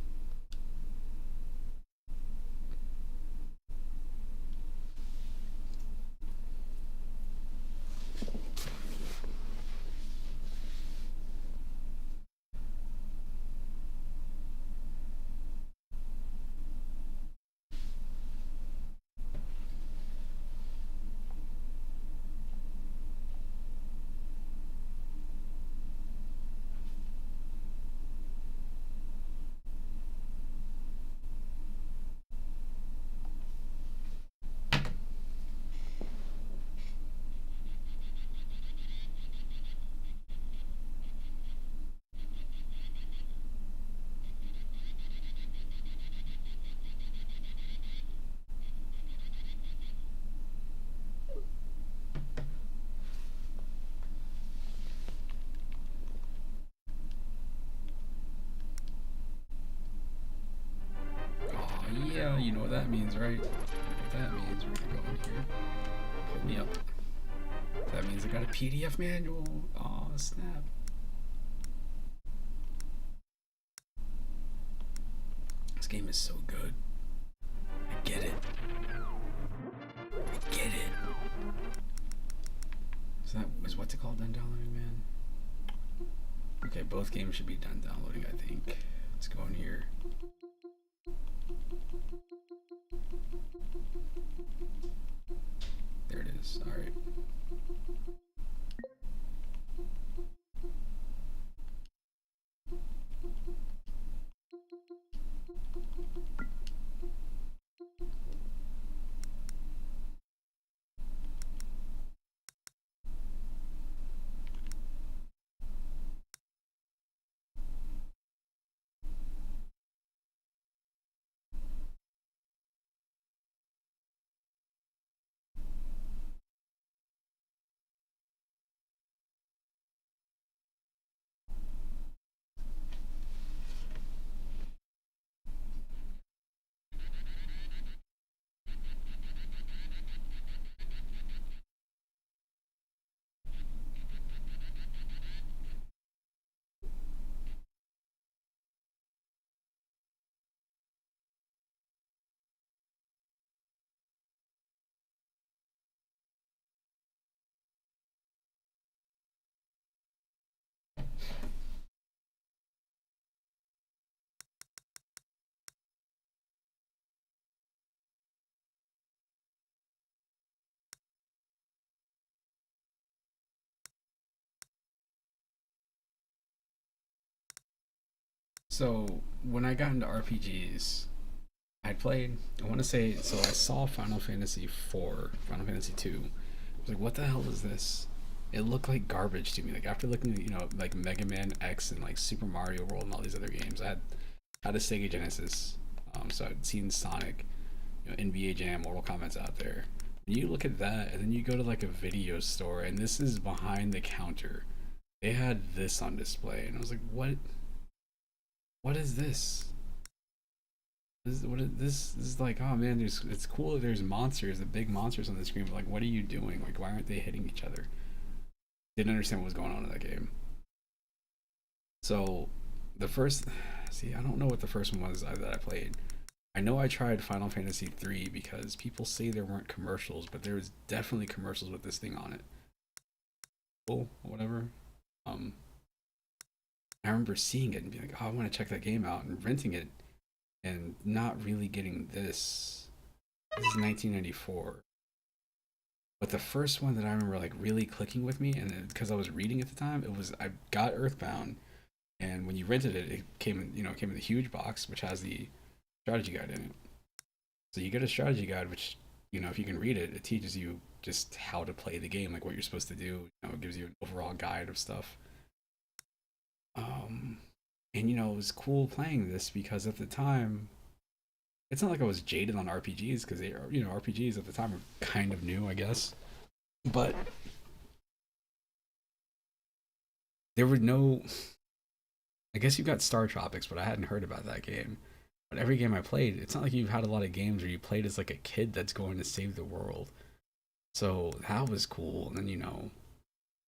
Speaker 1: that means, right? That means we're gonna go in here. Put me up. That means I got a PDF manual. Oh snap. This game is so good. I get it. I get it. Is what's it called done downloading, man? Okay, both games should be done downloading, I think. Let's go in here. There it is. All right. So when I got into RPGs, I played. I want to say so. I saw Final Fantasy IV, Final Fantasy II. I was like, "What the hell is this?" It looked like garbage to me. Like after looking at like Mega Man X and like Super Mario World and all these other games, I had a Sega Genesis, so I'd seen Sonic, NBA Jam, Mortal Kombat's out there. And you look at that, and then you go to like a video store, and this is behind the counter. They had this on display, and I was like, "What? What is this?" This is like, oh man, it's cool that there's monsters, the big monsters on the screen, but like, what are you doing? Like, why aren't they hitting each other? Didn't understand what was going on in that game. So the first, see, I don't know what the first one was that I played. I know I tried Final Fantasy 3 because people say there weren't commercials, but there was definitely commercials with this thing on it. Cool, whatever. I remember seeing it and being like, oh, I want to check that game out, and renting it and not really getting this. This is 1994. But the first one that I remember like really clicking with me, and because I was reading at the time, I got Earthbound, and when you rented it, it came in the huge box which has the strategy guide in it. So you get a strategy guide, which if you can read it, it teaches you just how to play the game, like what you're supposed to do. It gives you an overall guide of stuff. And it was cool playing this because at the time, it's not like I was jaded on RPGs because they are, RPGs at the time were kind of new, I guess. But there were no, I guess you got Star Tropics, but I hadn't heard about that game. But every game I played, it's not like you've had a lot of games where you played as like a kid that's going to save the world. So that was cool. And then,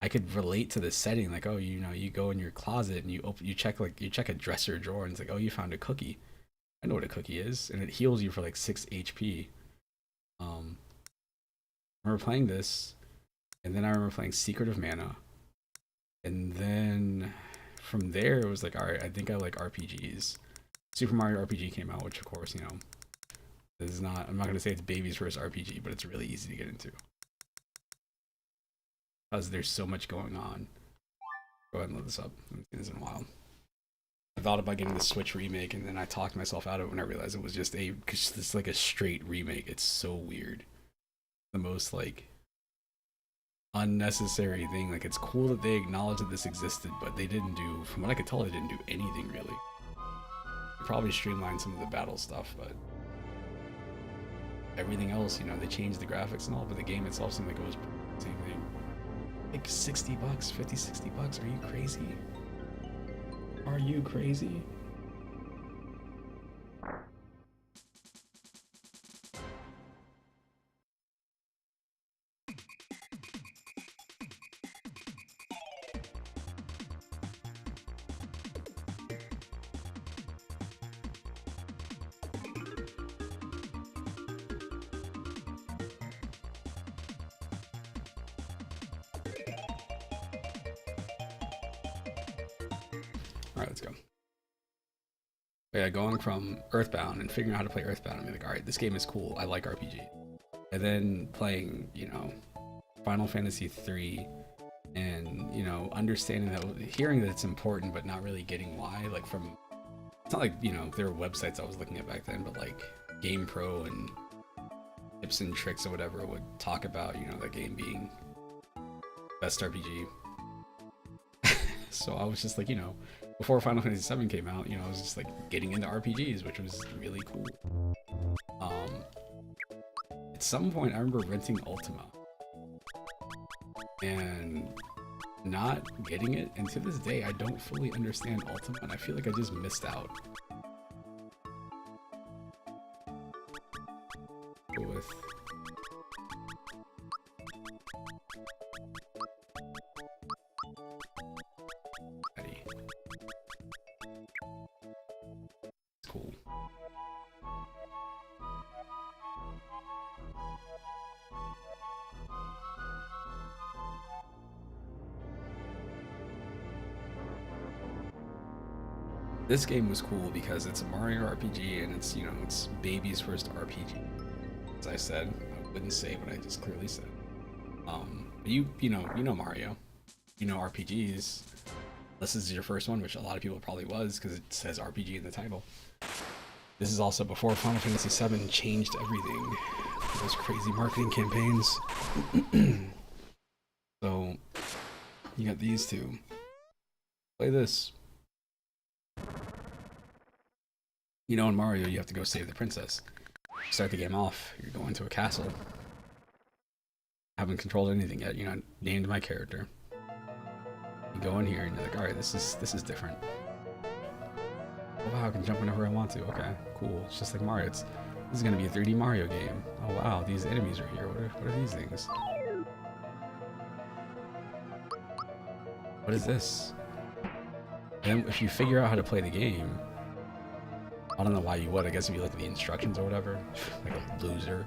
Speaker 1: I could relate to the setting, like, oh, you go in your closet and you check a dresser drawer, and it's like, oh, you found a cookie. I know what a cookie is, and it heals you for like 6 HP. I remember playing this, and then I remember playing Secret of Mana, and then from there it was like, all right, I think I like RPGs. Super Mario RPG came out, which of course, this is not. I'm not gonna say it's baby's first RPG, but it's really easy to get into. Because there's so much going on. Go ahead and load this up. I haven't seen this in a while. I thought about getting the Switch remake, and then I talked myself out of it when I realized it was just it's like a straight remake. It's so weird. The most like unnecessary thing. Like, it's cool that they acknowledged that this existed, but they didn't do, from what I could tell, they didn't do anything really. They probably streamlined some of the battle stuff, but everything else, they changed the graphics and all, but the game itself seemed like it was the same thing. Like $60, $50-$60. Are you crazy? Are you crazy? Alright, let's go. But yeah, going from Earthbound and figuring out how to play Earthbound, I'm like, alright, this game is cool. I like RPG. And then playing, you know, Final Fantasy 3 and, you know, understanding that, hearing that it's important, but not really getting why. Like, from, it's not like, you know, there were websites I was looking at back then, but like GamePro and tips and tricks or whatever would talk about, you know, that game being best RPG. So I was just like, you know, before Final Fantasy 7 came out, you know, I was just like getting into RPGs, which was really cool. At some point, I remember renting Ultima and not getting it, and to this day, I don't fully understand Ultima, and I feel like I just missed out. Go with Eddie. It's cool. This game was cool because it's a Mario RPG and it's, you know, it's baby's first RPG. As I said, I wouldn't say what I just clearly said. You know Mario. You know RPGs. This is your first one, which a lot of people probably was because it says RPG in the title. This is also before Final Fantasy VII changed everything. Those crazy marketing campaigns. So, you got these two. Play this. You know, in Mario, you have to go save the princess. Start the game off, you're going to a castle. Haven't controlled anything yet, you know, named my character. You go in here and you're like, alright, this is different. Oh wow, I can jump whenever I want to. Okay, cool. It's just like Mario. This is gonna be a 3D Mario game. Oh wow, these enemies are here. What are these things? What is this? And then if you figure out how to play the game, I don't know why you would. I guess if you look at the instructions or whatever, like a loser.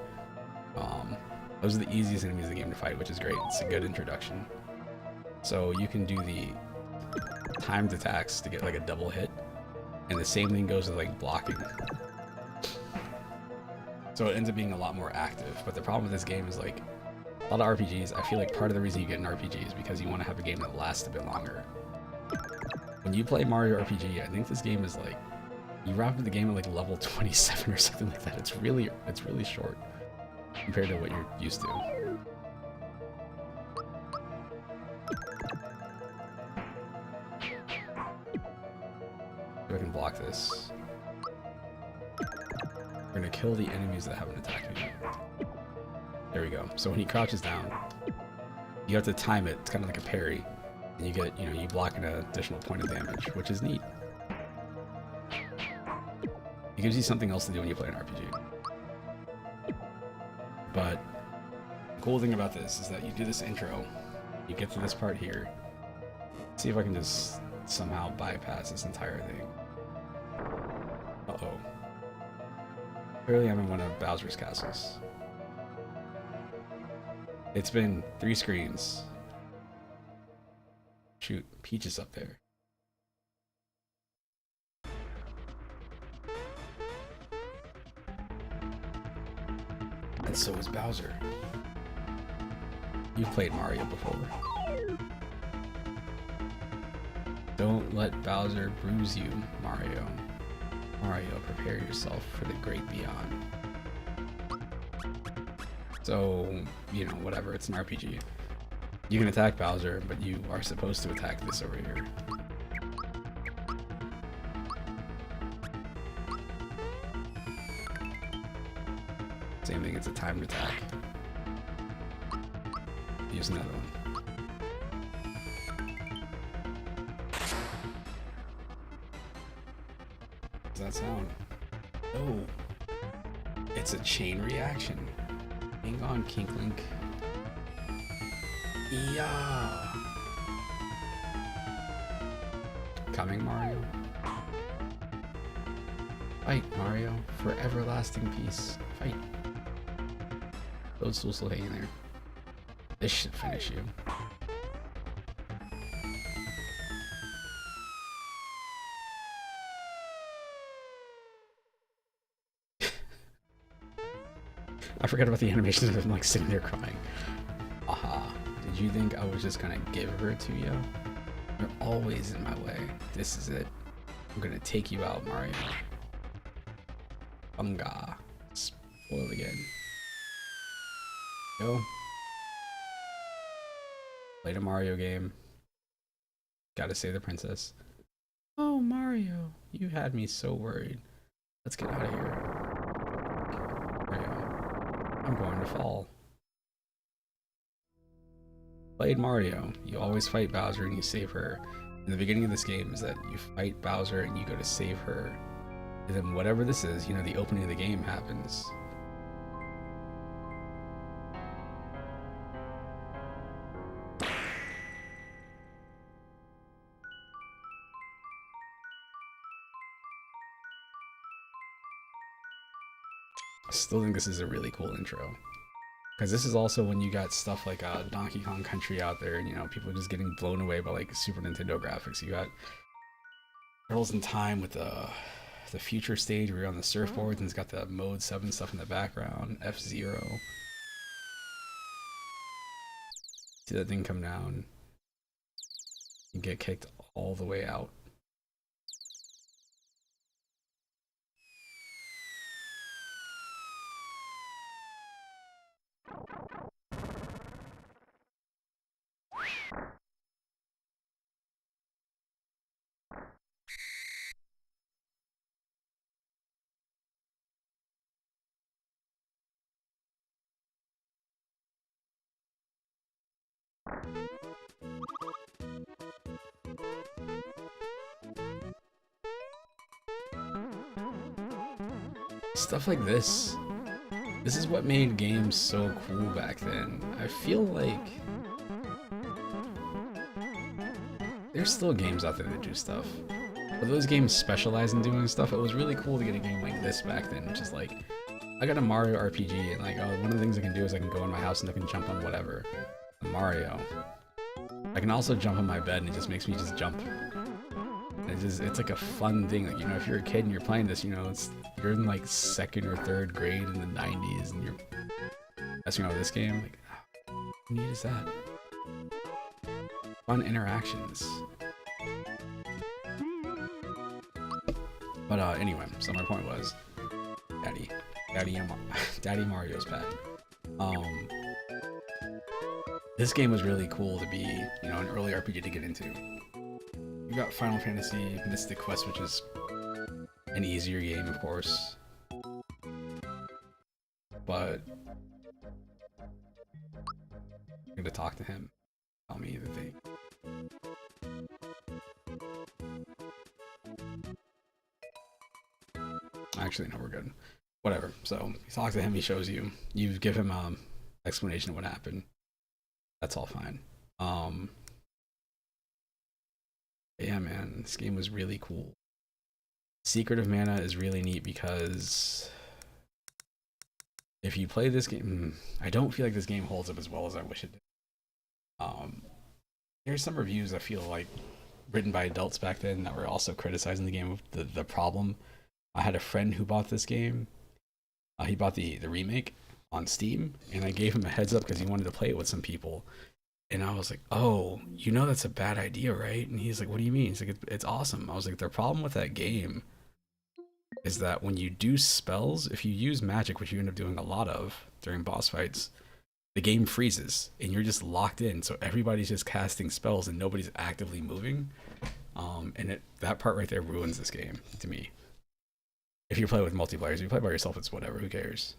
Speaker 1: Those are the easiest enemies in the game to fight, which is great. It's a good introduction. So you can do the timed attacks to get like a double hit, and the same thing goes with like blocking. So it ends up being a lot more active. But the problem with this game is like a lot of RPGs. I feel like part of the reason you get an RPG is because you want to have a game that lasts a bit longer. When you play Mario RPG, I think this game is like, you wrap up the game at like level 27 or something like that. It's really short compared to what you're used to. So I can block this. We're gonna kill the enemies that haven't attacked me yet. There we go. So when he crouches down, you have to time it. It's kind of like a parry, and you get, you know, you block an additional point of damage, which is neat. It gives you something else to do when you play an RPG. But the cool thing about this is that you do this intro, you get to this part here. Let's see if I can just somehow bypass this entire thing. Uh-oh. Clearly I'm in one of Bowser's castles. It's been 3 screens. Shoot, Peach is up there. And so is Bowser. You've played Mario before. Don't let Bowser bruise you, Mario. Mario, prepare yourself for the great beyond. So, you know, whatever, it's an RPG. You can attack Bowser, but you are supposed to attack this over here. Same thing, it's a timed attack. Use another one. What does that sound? Oh, it's a chain reaction. Hang on, Kink Link. Yeah. Coming, Mario. Fight, Mario, for everlasting peace. Fight. Toadstool's still hanging there. This should finish you. I forgot about the animation of him like sitting there crying. Aha. Did you think I was just gonna give her to you? You're always in my way. This is it. I'm gonna take you out, Mario. Bunga. Spoil again. Go. Played a Mario game. Gotta save the princess. Oh, Mario. You had me so worried. Let's get out of here. Mario. I'm going to fall. Played Mario. You always fight Bowser and you save her. In the beginning of this game is that you fight Bowser and you go to save her. And then whatever this is, you know, the opening of the game happens. I still think this is a really cool intro. Because this is also when you got stuff like Donkey Kong Country out there, and you know, people just getting blown away by like Super Nintendo graphics. You got Girls in Time with the future stage where you're on the surfboards and it's got the Mode 7 stuff in the background, F-Zero. See that thing come down and get kicked all the way out. Stuff like this. This is what made games so cool back then. I feel like there's still games out there that do stuff. But those games specialize in doing stuff. It was really cool to get a game like this back then, which is like, I got a Mario RPG and like, oh, one of the things I can do is I can go in my house and I can jump on whatever. Mario. I can also jump on my bed and it just makes me just jump. It's like a fun thing. Like, you know, if you're a kid and you're playing this, you know, you're in like 2nd or 3rd grade in the 90s and you're messing around with this game. Like, how neat is that? Fun interactions. But anyway, so my point was, Daddy Mario's pet. This game was really cool to be, you know, an early RPG to get into. You got Final Fantasy Mystic Quest, which is an easier game, of course. But I'm gonna talk to him. Tell me the thing. Actually, no, we're good. Whatever. So you talk to him, he shows you. You give him explanation of what happened. That's all fine. Yeah, man, this game was really cool. Secret of Mana is really neat because if you play this game, I don't feel like this game holds up as well as I wish it did. There's some reviews I feel like written by adults back then that were also criticizing the game of the problem. I had a friend who bought this game. He bought the remake on Steam, and I gave him a heads up because he wanted to play it with some people. And I was like, oh, you know that's a bad idea, right? And he's like, what do you mean? He's like, it's awesome. I was like, the problem with that game is that when you do spells, if you use magic, which you end up doing a lot of during boss fights, the game freezes and you're just locked in. So everybody's just casting spells and nobody's actively moving. And that part right there ruins this game to me. If you play with multiplayer, if you play by yourself, it's whatever, who cares?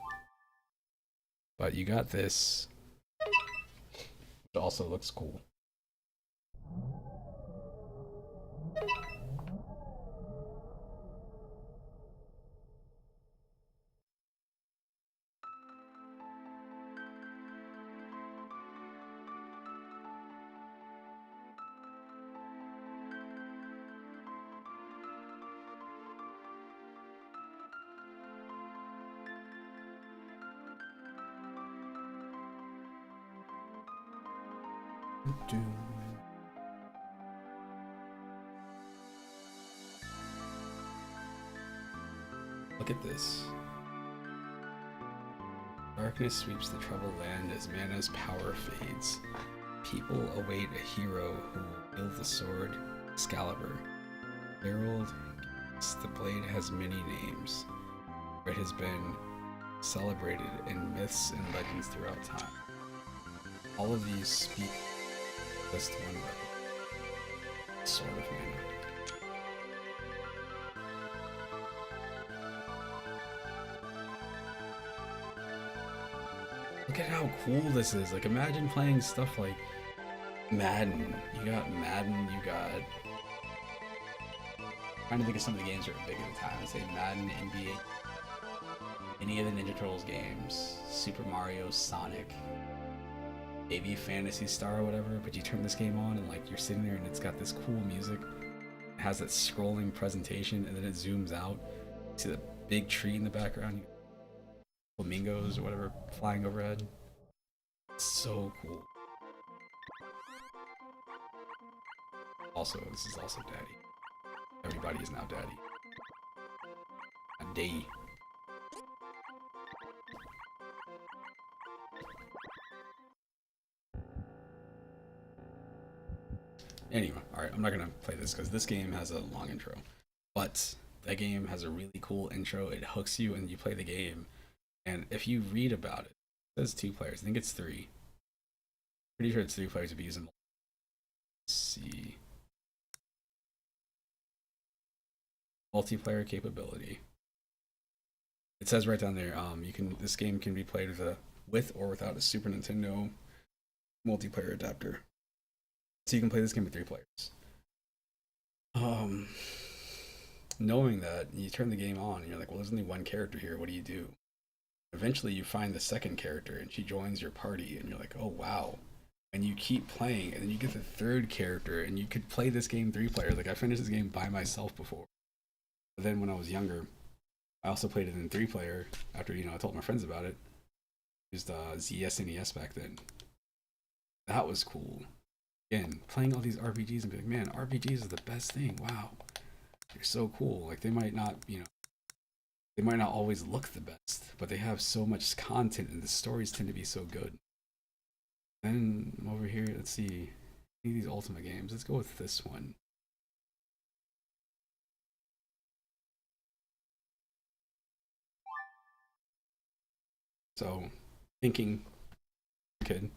Speaker 1: But you got this. It also looks cool. Look at this. Darkness sweeps the troubled land as Mana's power fades. People await a hero who will wield the sword Excalibur. Herald, the blade has many names. It has been celebrated in myths and legends throughout time. All of these speak just one weapon, Sword of Mana. Look at how cool this is. Like, imagine playing stuff like Madden. You got Madden, you got... I'm trying to think of some of the games that were big at the time. I'd say Madden, NBA, any of the Ninja Turtles games, Super Mario, Sonic, maybe Phantasy Star or whatever, but you turn this game on and like you're sitting there and it's got this cool music. It has that scrolling presentation and then it zooms out. You see the big tree in the background, flamingos or whatever flying overhead. It's so cool. Also, this is also Daddy. Everybody is now Daddy. Daddy. Anyway, alright, I'm not gonna play this because this game has a long intro. But that game has a really cool intro. It hooks you and you play the game. And if you read about it, it says 2 players. I think it's 3. Pretty sure it's 3 players if you use them. Let's see. Multiplayer capability. It says right down there, this game can be played with or without a Super Nintendo multiplayer adapter. So you can play this game with 3 players. Knowing that, you turn the game on and you're like, well, there's only one character here, what do you do? Eventually you find the second character and she joins your party and you're like, oh wow. And you keep playing and then you get the third character and you could play this game 3 players. Like, I finished this game by myself before. But then when I was younger, I also played it in 3 player after, I told my friends about it. I used ZSNES back then. That was cool. Again, playing all these RPGs and be like, man, RPGs are the best thing. Wow. They're so cool. Like, they might not, they might not always look the best, but they have so much content and the stories tend to be so good. Then over here, let's see. Any of these Ultima games. Let's go with this one. So, thinking, kid,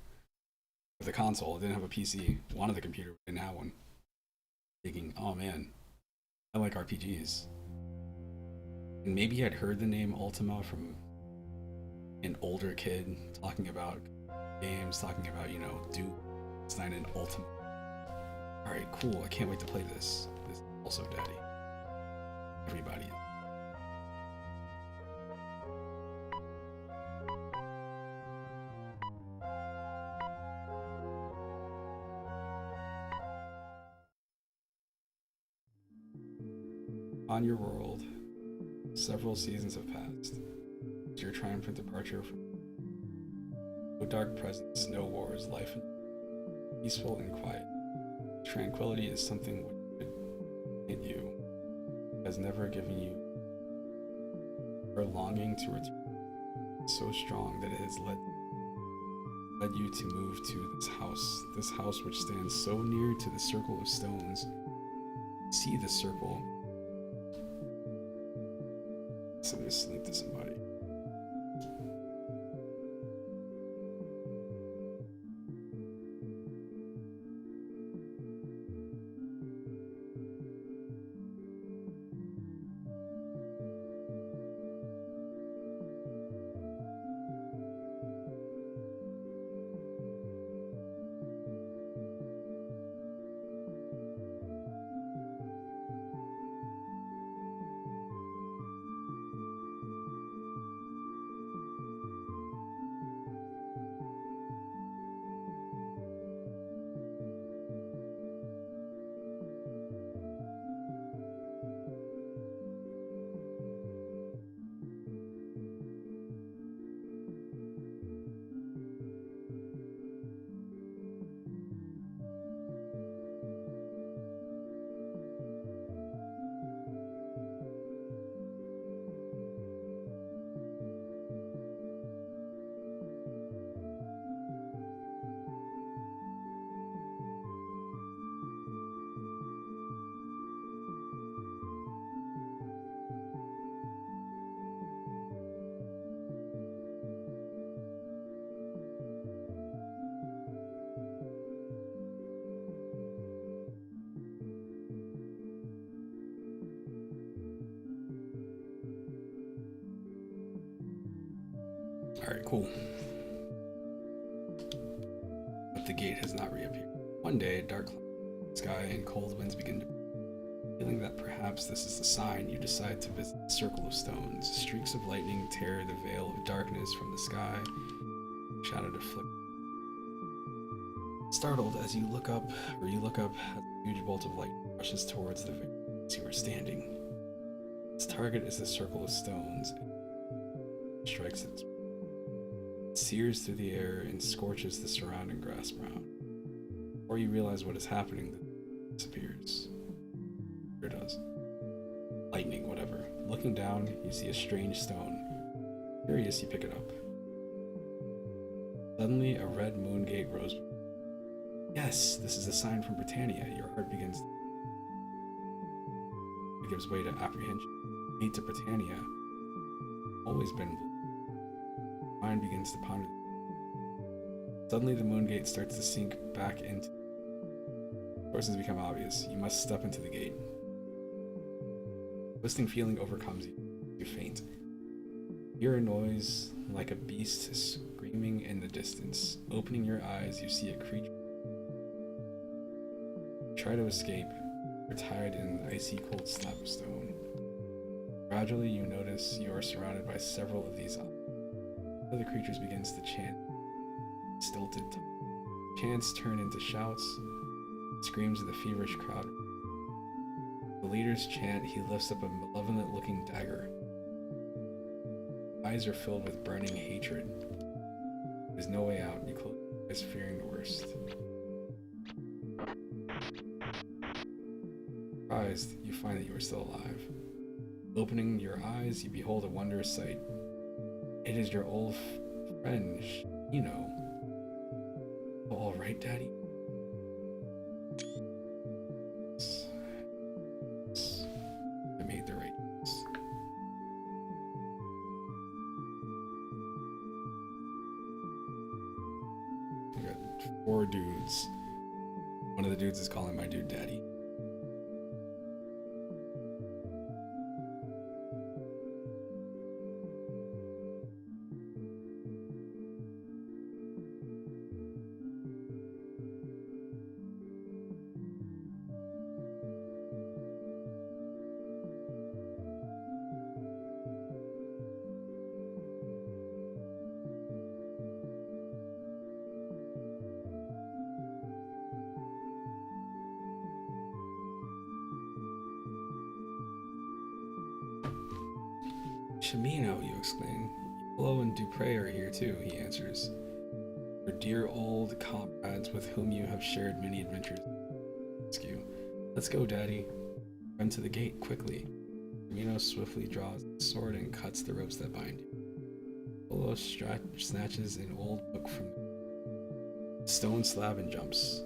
Speaker 1: with a console, didn't have a PC, wanted the computer, didn't have one. Thinking, oh man, I like RPGs. And maybe I'd heard the name Ultima from an older kid talking about games, talking about, Duke, Stein and Ultima. Alright, cool, I can't wait to play this. This is also Daddy. Everybody. On your world, several seasons have passed. It's your triumphant departure from no dark presence, no wars, life peaceful and quiet. Tranquility is something which in you has never given you. Your longing to return is so strong that it has led you to move to this house which stands so near to the circle of stones. See the circle. Send this link to somebody. Alright, cool. But the gate has not reappeared. One day, dark sky and cold winds begin to. Feeling that perhaps this is the sign, you decide to visit the Circle of Stones. Streaks of lightning tear the veil of darkness from the sky, shadow to flicker. Startled as you look up, as a huge bolt of light rushes towards the place you are standing. Its target is the Circle of Stones. It strikes it, sears through the air and scorches the surrounding grass brown. Before you realize what is happening, it disappears. It does. Lightning, whatever. Looking down, you see a strange stone. Curious, you pick it up. Suddenly, a red moon gate rose. Yes, this is a sign from Britannia. Your heart begins. It gives way to apprehension. Gate to Britannia. Always been blue. Mind begins to ponder. Suddenly, the moon gate starts to sink back into. Forces become obvious. You must step into the gate. A twisting feeling overcomes you. You faint. Hear a noise like a beast screaming in the distance. Opening your eyes, you see a creature. Try to escape. You're tied in an icy cold slab of stone. Gradually, you notice you are surrounded by several of these. One of the creatures begins to chant. Stilted. Chants turn into shouts. Screams of the feverish crowd. The leaders chant. He lifts up a malevolent-looking dagger. Eyes are filled with burning hatred. There's no way out. You close your eyes, fearing the worst. Surprised, you find that you are still alive. Opening your eyes, you behold a wondrous sight. It is your old friend, Shino. All right, Daddy? I made the right choice. We got 4 dudes. One of the dudes is calling my dude Daddy. Shimino, you exclaim. Hello and Dupre are here too, he answers. Your dear old comrades with whom you have shared many adventures. Let's go, Daddy. Run to the gate, quickly. Shimino swiftly draws the sword and cuts the ropes that bind you. Polo snatches an old book from the stone slab and jumps.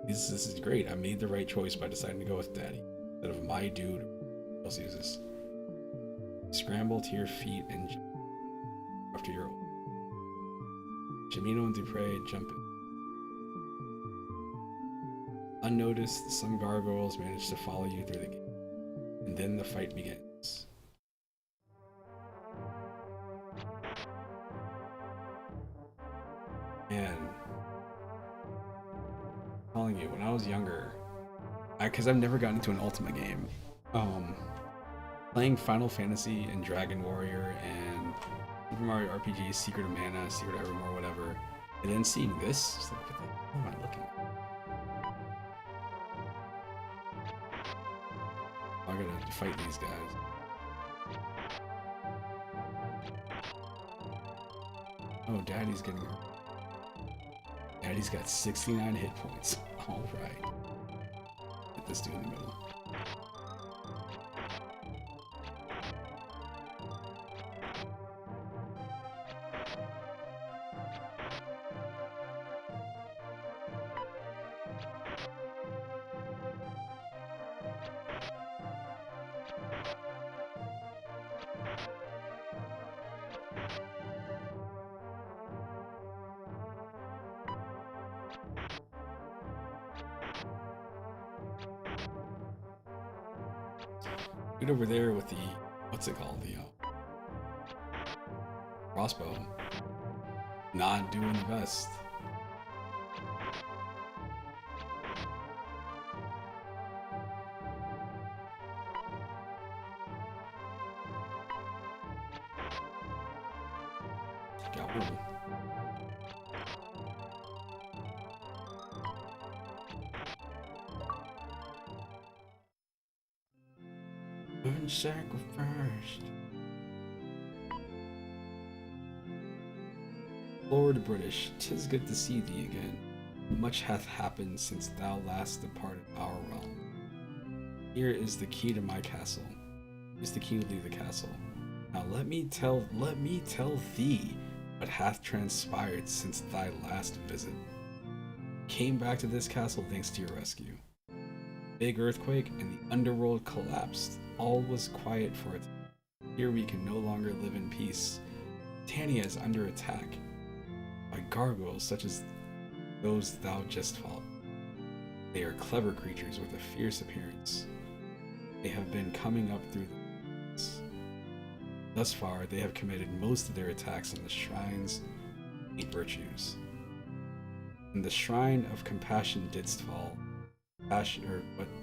Speaker 1: This is great. I made the right choice by deciding to go with Daddy instead of my dude. Who else uses? Scramble to your feet and jump after your old. Shimino and Dupre jump in. Unnoticed, some gargoyles manage to follow you through the gate, and then the fight begins. Man, I'm telling you, when I was younger, because I've never gotten into an Ultima game, playing Final Fantasy and Dragon Warrior and Super Mario RPG, Secret of Mana, Secret of Evermore, whatever, and then seeing this, it's like, what the hell am I looking at? I gotta fight these guys. Oh, Daddy's getting hurt. Daddy's got 69 hit points. Alright. Get this dude in the middle. Dude over there with the, what's it called? The, Crossbow. Not doing the best. Got one. Unsacrificed. Lord British, 'tis good to see thee again. Much hath happened since thou last departed our realm. Here is the key to my castle. Here's the key to leave the castle. Now let me tell thee what hath transpired since thy last visit. Came back to this castle thanks to your rescue. Big earthquake and the underworld collapsed. All was quiet for it. Here we can no longer live in peace. Tania is under attack by gargoyles such as those thou just fought. They are clever creatures with a fierce appearance. They have been coming up through the mountains. Thus far, they have committed most of their attacks on the shrines of 8 virtues. In the shrine of compassion didst fall, but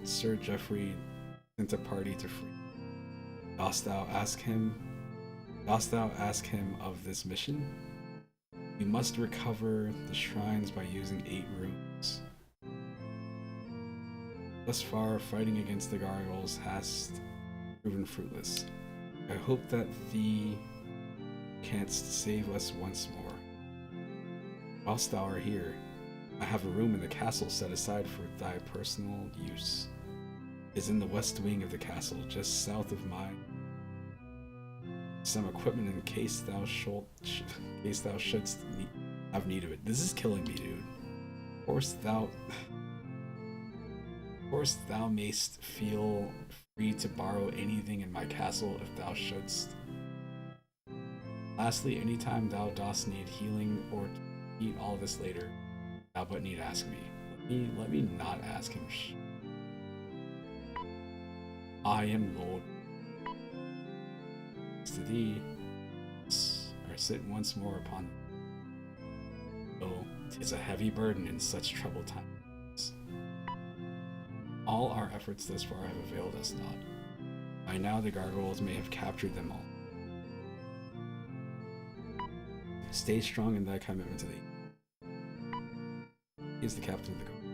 Speaker 1: Sir Geoffrey sent a party to free. Dost thou ask him of this mission? We must recover the shrines by using 8 runes. Thus far, fighting against the gargoyles has proven fruitless. I hope that thee canst save us once more. Whilst thou art here, I have a room in the castle set aside for thy personal use. It is in the west wing of the castle, just south of mine. Some equipment in case thou shouldst have need of it. This is killing me, dude. Of course thou mayst feel free to borrow anything in my castle if thou shouldst. Lastly, anytime thou dost need healing or to eat all this later, thou but need ask me. Let me not ask him. I am Lord. To thee, or sit once more upon. Oh, 'tis a heavy burden in such troubled times. All our efforts thus far have availed us not. By now the gargoyles may have captured them all. Stay strong in thy commitment to thee. He is the captain of the guard.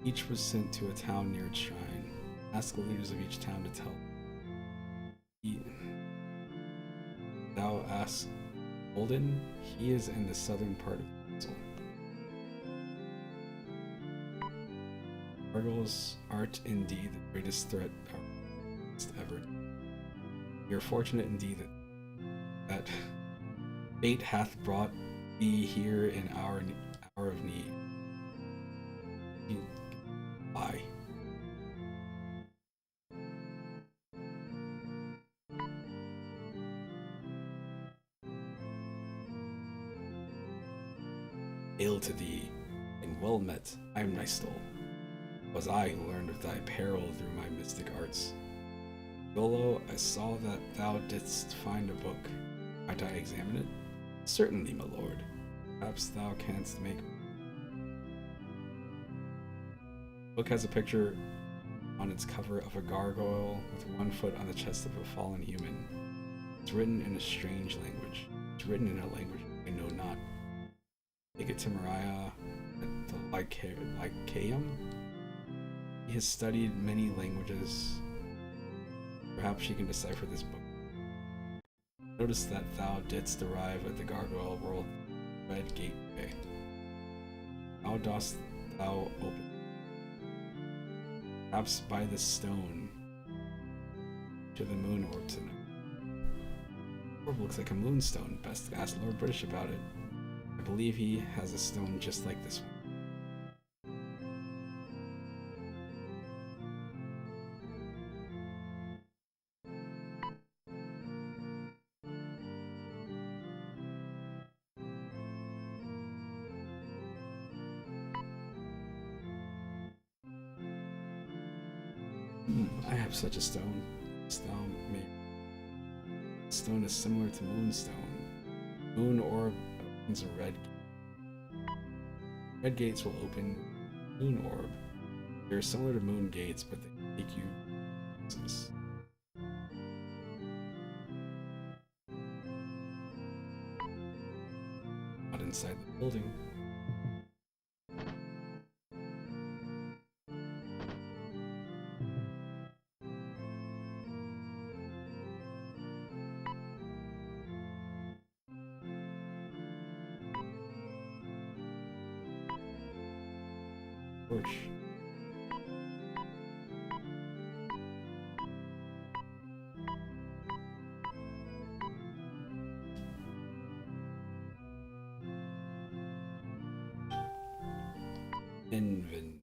Speaker 1: Each was sent to a town near its shrine. Ask the leaders of each town to tell. Thou ask Holden, he is in the southern part of the castle. Gargoyles art indeed the greatest threat ever. We are fortunate indeed that fate hath brought thee here in our hour of need. Bye. Hail to thee, and well met. I am Nystol. It was I who learned of thy peril through my mystic arts. Golo, I saw that thou didst find a book. Might I examine it? Certainly, my lord. Perhaps thou canst make. The book has a picture on its cover of a gargoyle with one foot on the chest of a fallen human. It's written in a strange language. It's written in a language I know not. Take it to Mariah at the Lyceum. He has studied many languages. Perhaps she can decipher this book. Notice that thou didst arrive at the Gargoyle World Red Gateway. How dost thou open? Perhaps by this stone to the moon orb tonight. Orb looks like a moonstone. Best ask Lord British about it. I believe he has a stone just like this one. I have such a stone. Stone, maybe. Stone is similar to Moonstone. Moon orb opens a red. Red gates will open Moon orb. They're similar to Moon gates, but they take you. Not inside the building. Torch. Inven.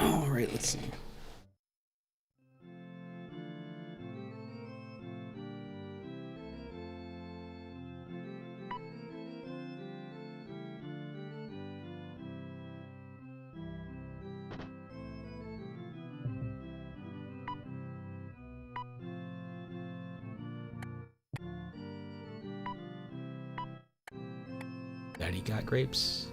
Speaker 1: All right, let's see. Daddy got grapes.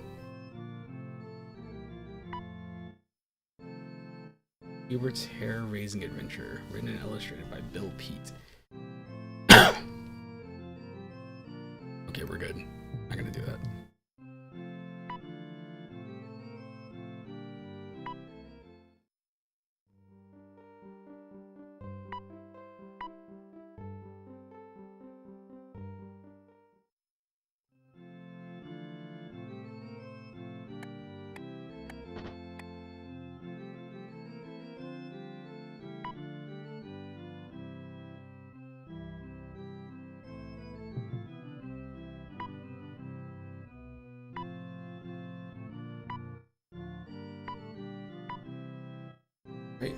Speaker 1: Hubert's Hair-Raising Adventure, written and illustrated by Bill Pete. Okay, we're good. Not gonna do that. Right.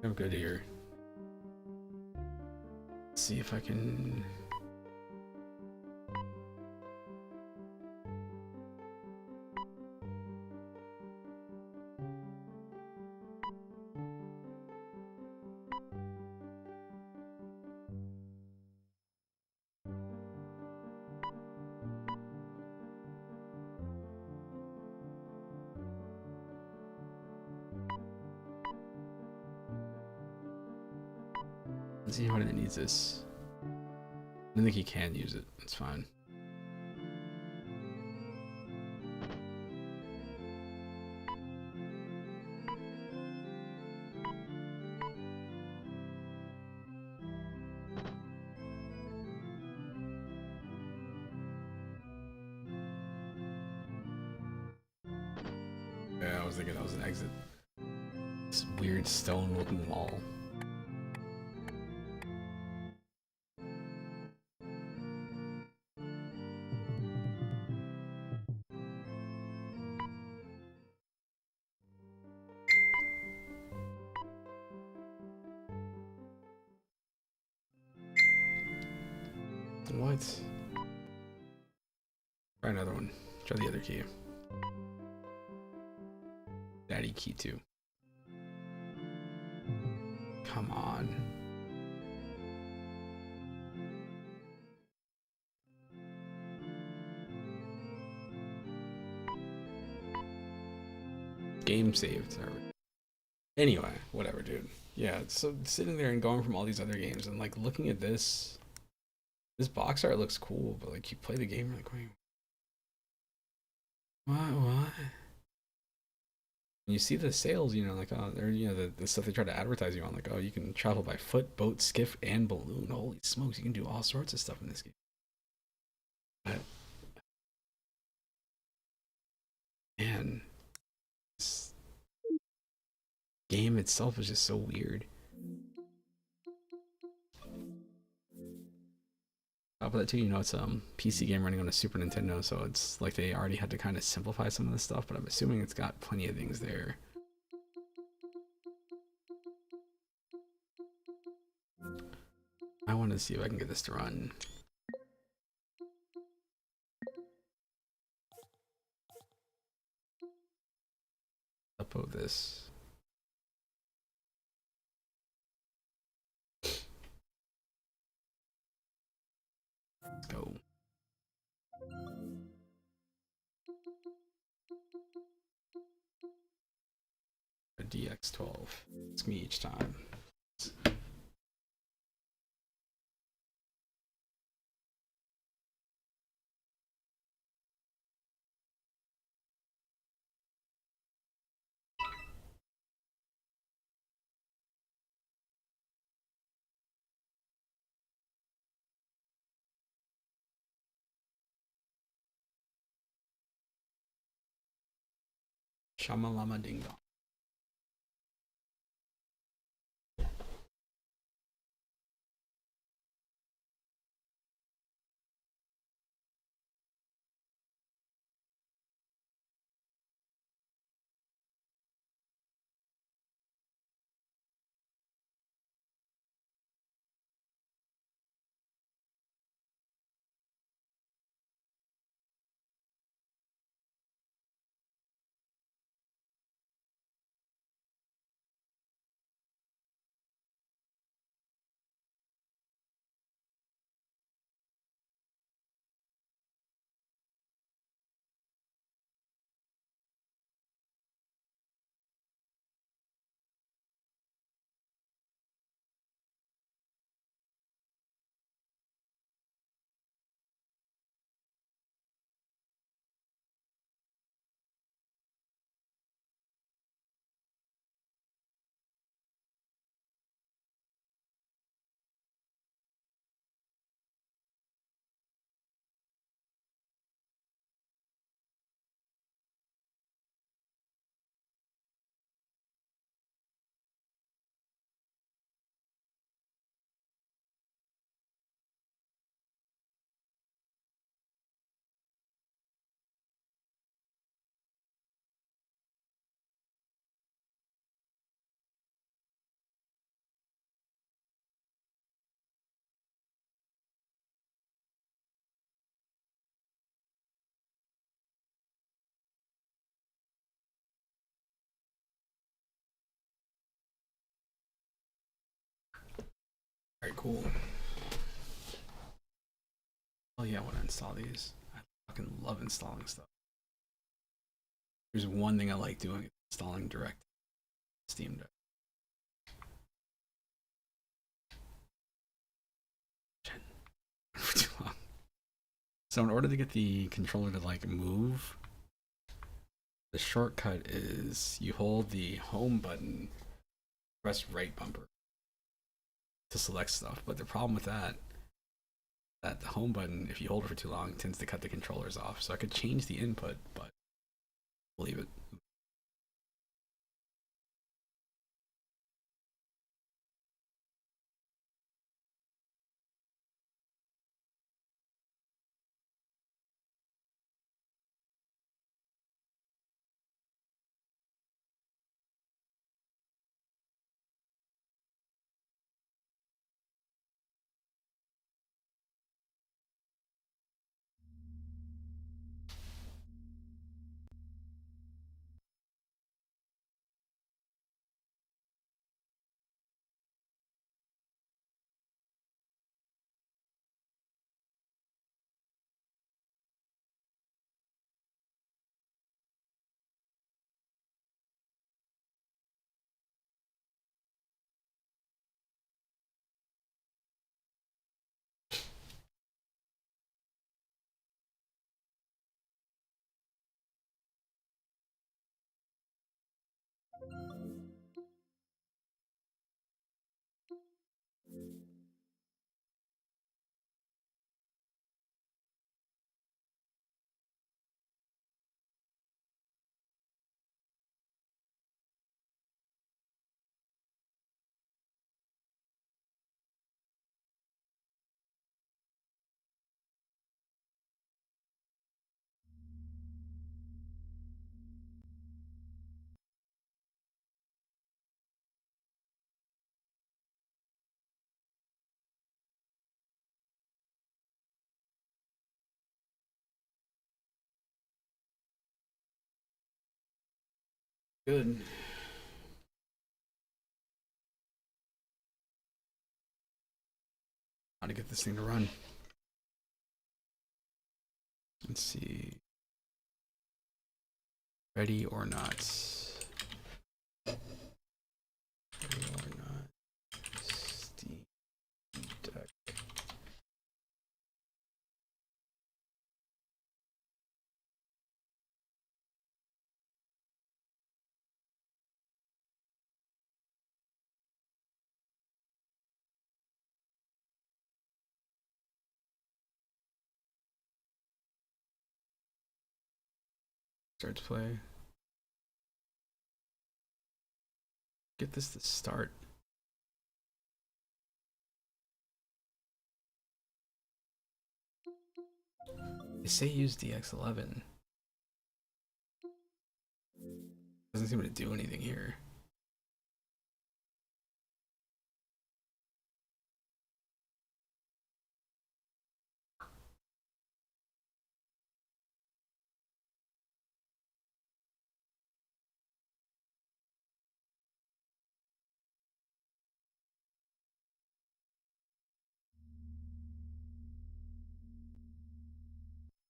Speaker 1: I'm good here. Let's see if I can. Let's see how it needs this. I don't think he can use it. It's fine. Yeah, I was thinking that was an exit. This weird stone-looking wall. What? Try another one. Try the other key. Daddy key 2. Come on. Game saved. Anyway, whatever, dude. Yeah, so sitting there and going from all these other games and like looking at this This box art looks cool, but like you play the game, you're like, wait, what? And you see the sales, you know, like or you know the stuff they try to advertise you on, like oh you can travel by foot, boat, skiff, and balloon. Holy smokes, you can do all sorts of stuff in this game. But man, this game itself is just so weird. Top of that too, you know, it's PC game running on a Super Nintendo, so it's like they already had to kind of simplify some of this stuff. But I'm assuming it's got plenty of things there. I want to see if I can get this to run. Upload this. Let's go. A DX12. It's me each time. Shamalama Ding Dong. Alright, cool. Oh yeah, I want to install these. I fucking love installing stuff. There's one thing I like doing, installing direct Steam Deck. For too long. So in order to get the controller to like move, the shortcut is you hold the home button, press right bumper to select stuff. But the problem with that the home button, if you hold it for too long, tends to cut the controllers off. So I could change the input, but leave it. Good. How to get this thing to run. Let's see. Ready or not. Ready or not. Steam Deck. Start to play. Get this to start. They say use DX11. Doesn't seem to do anything here.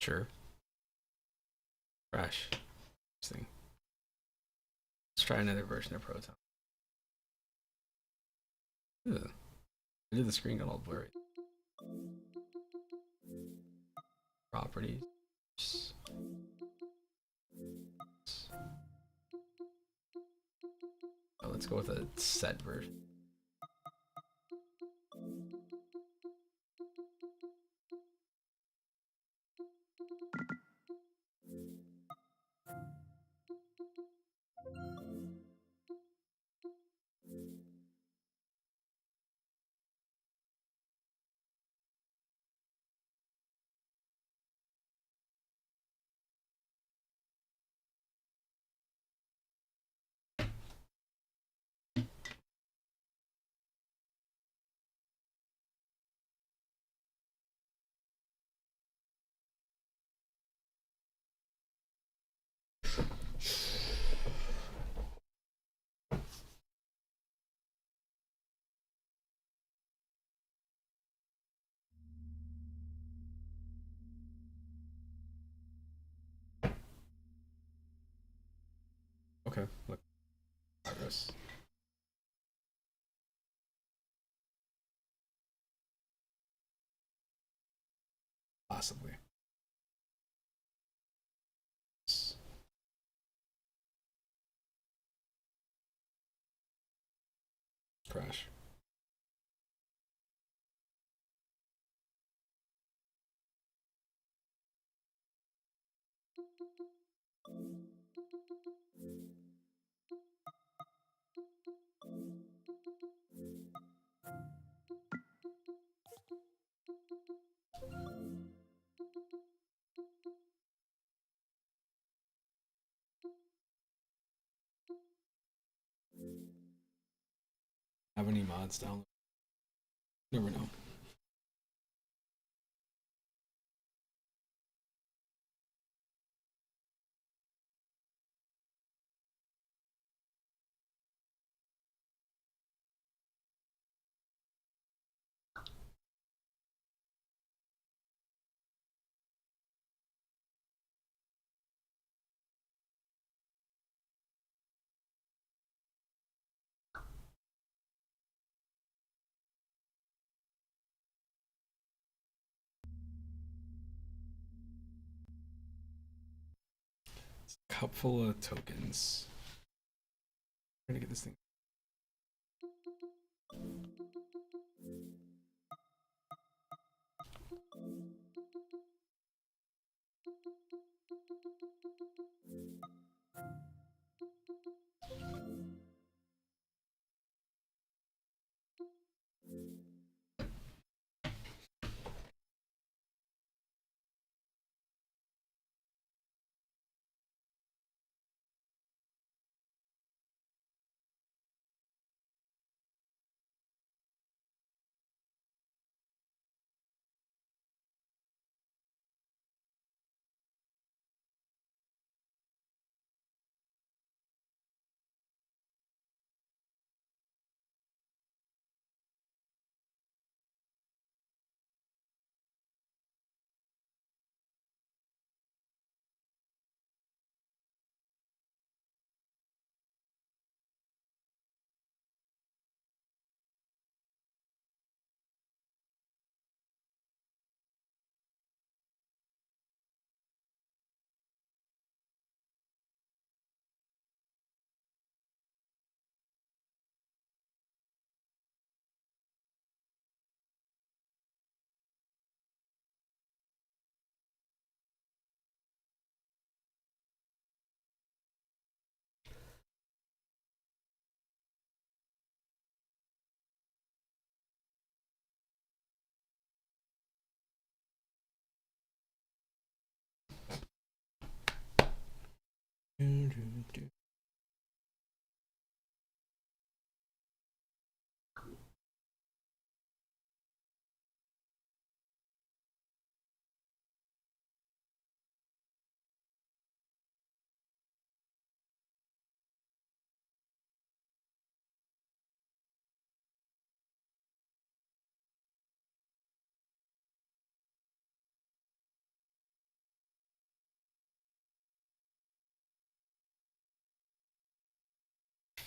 Speaker 1: Sure. Crash. Interesting. Let's try another version of Proton. Ugh. I did the screen got all blurry. Properties. Oh, let's go with a set version. Okay, look. Progress. Possibly. Crash. Have any mods down? Never know. Cup full of tokens. Trying to get this thing.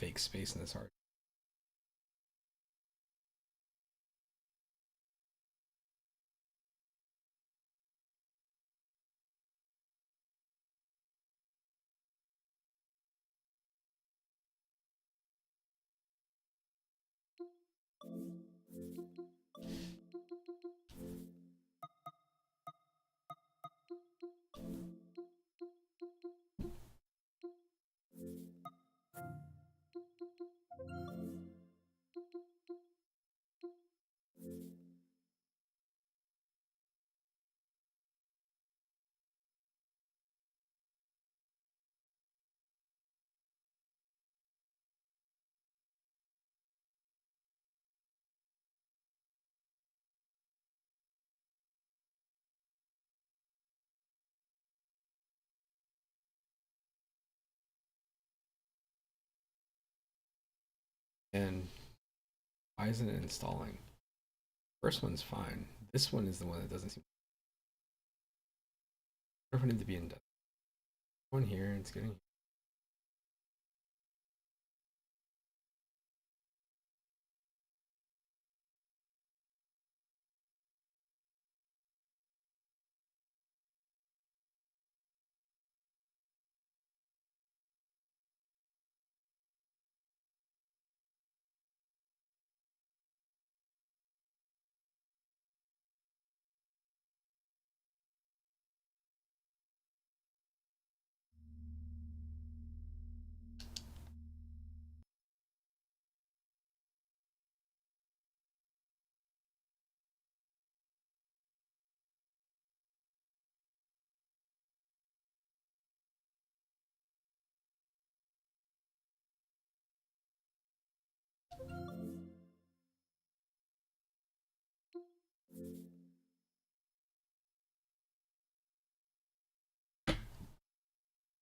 Speaker 1: Fake space in this heart. And why isn't it installing? First one's fine. This one is the one that doesn't seem. I need to be in. One here, it's getting.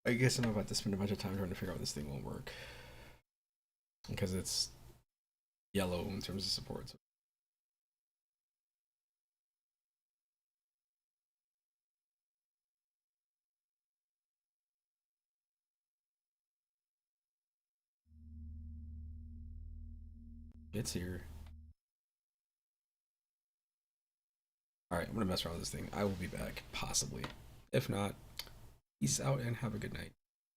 Speaker 1: I guess I'm about to spend a bunch of time trying to figure out this thing won't work because it's yellow in terms of support. It's here. All right, I'm gonna mess around with this thing. I will be back, possibly. If not, peace out and have a good night.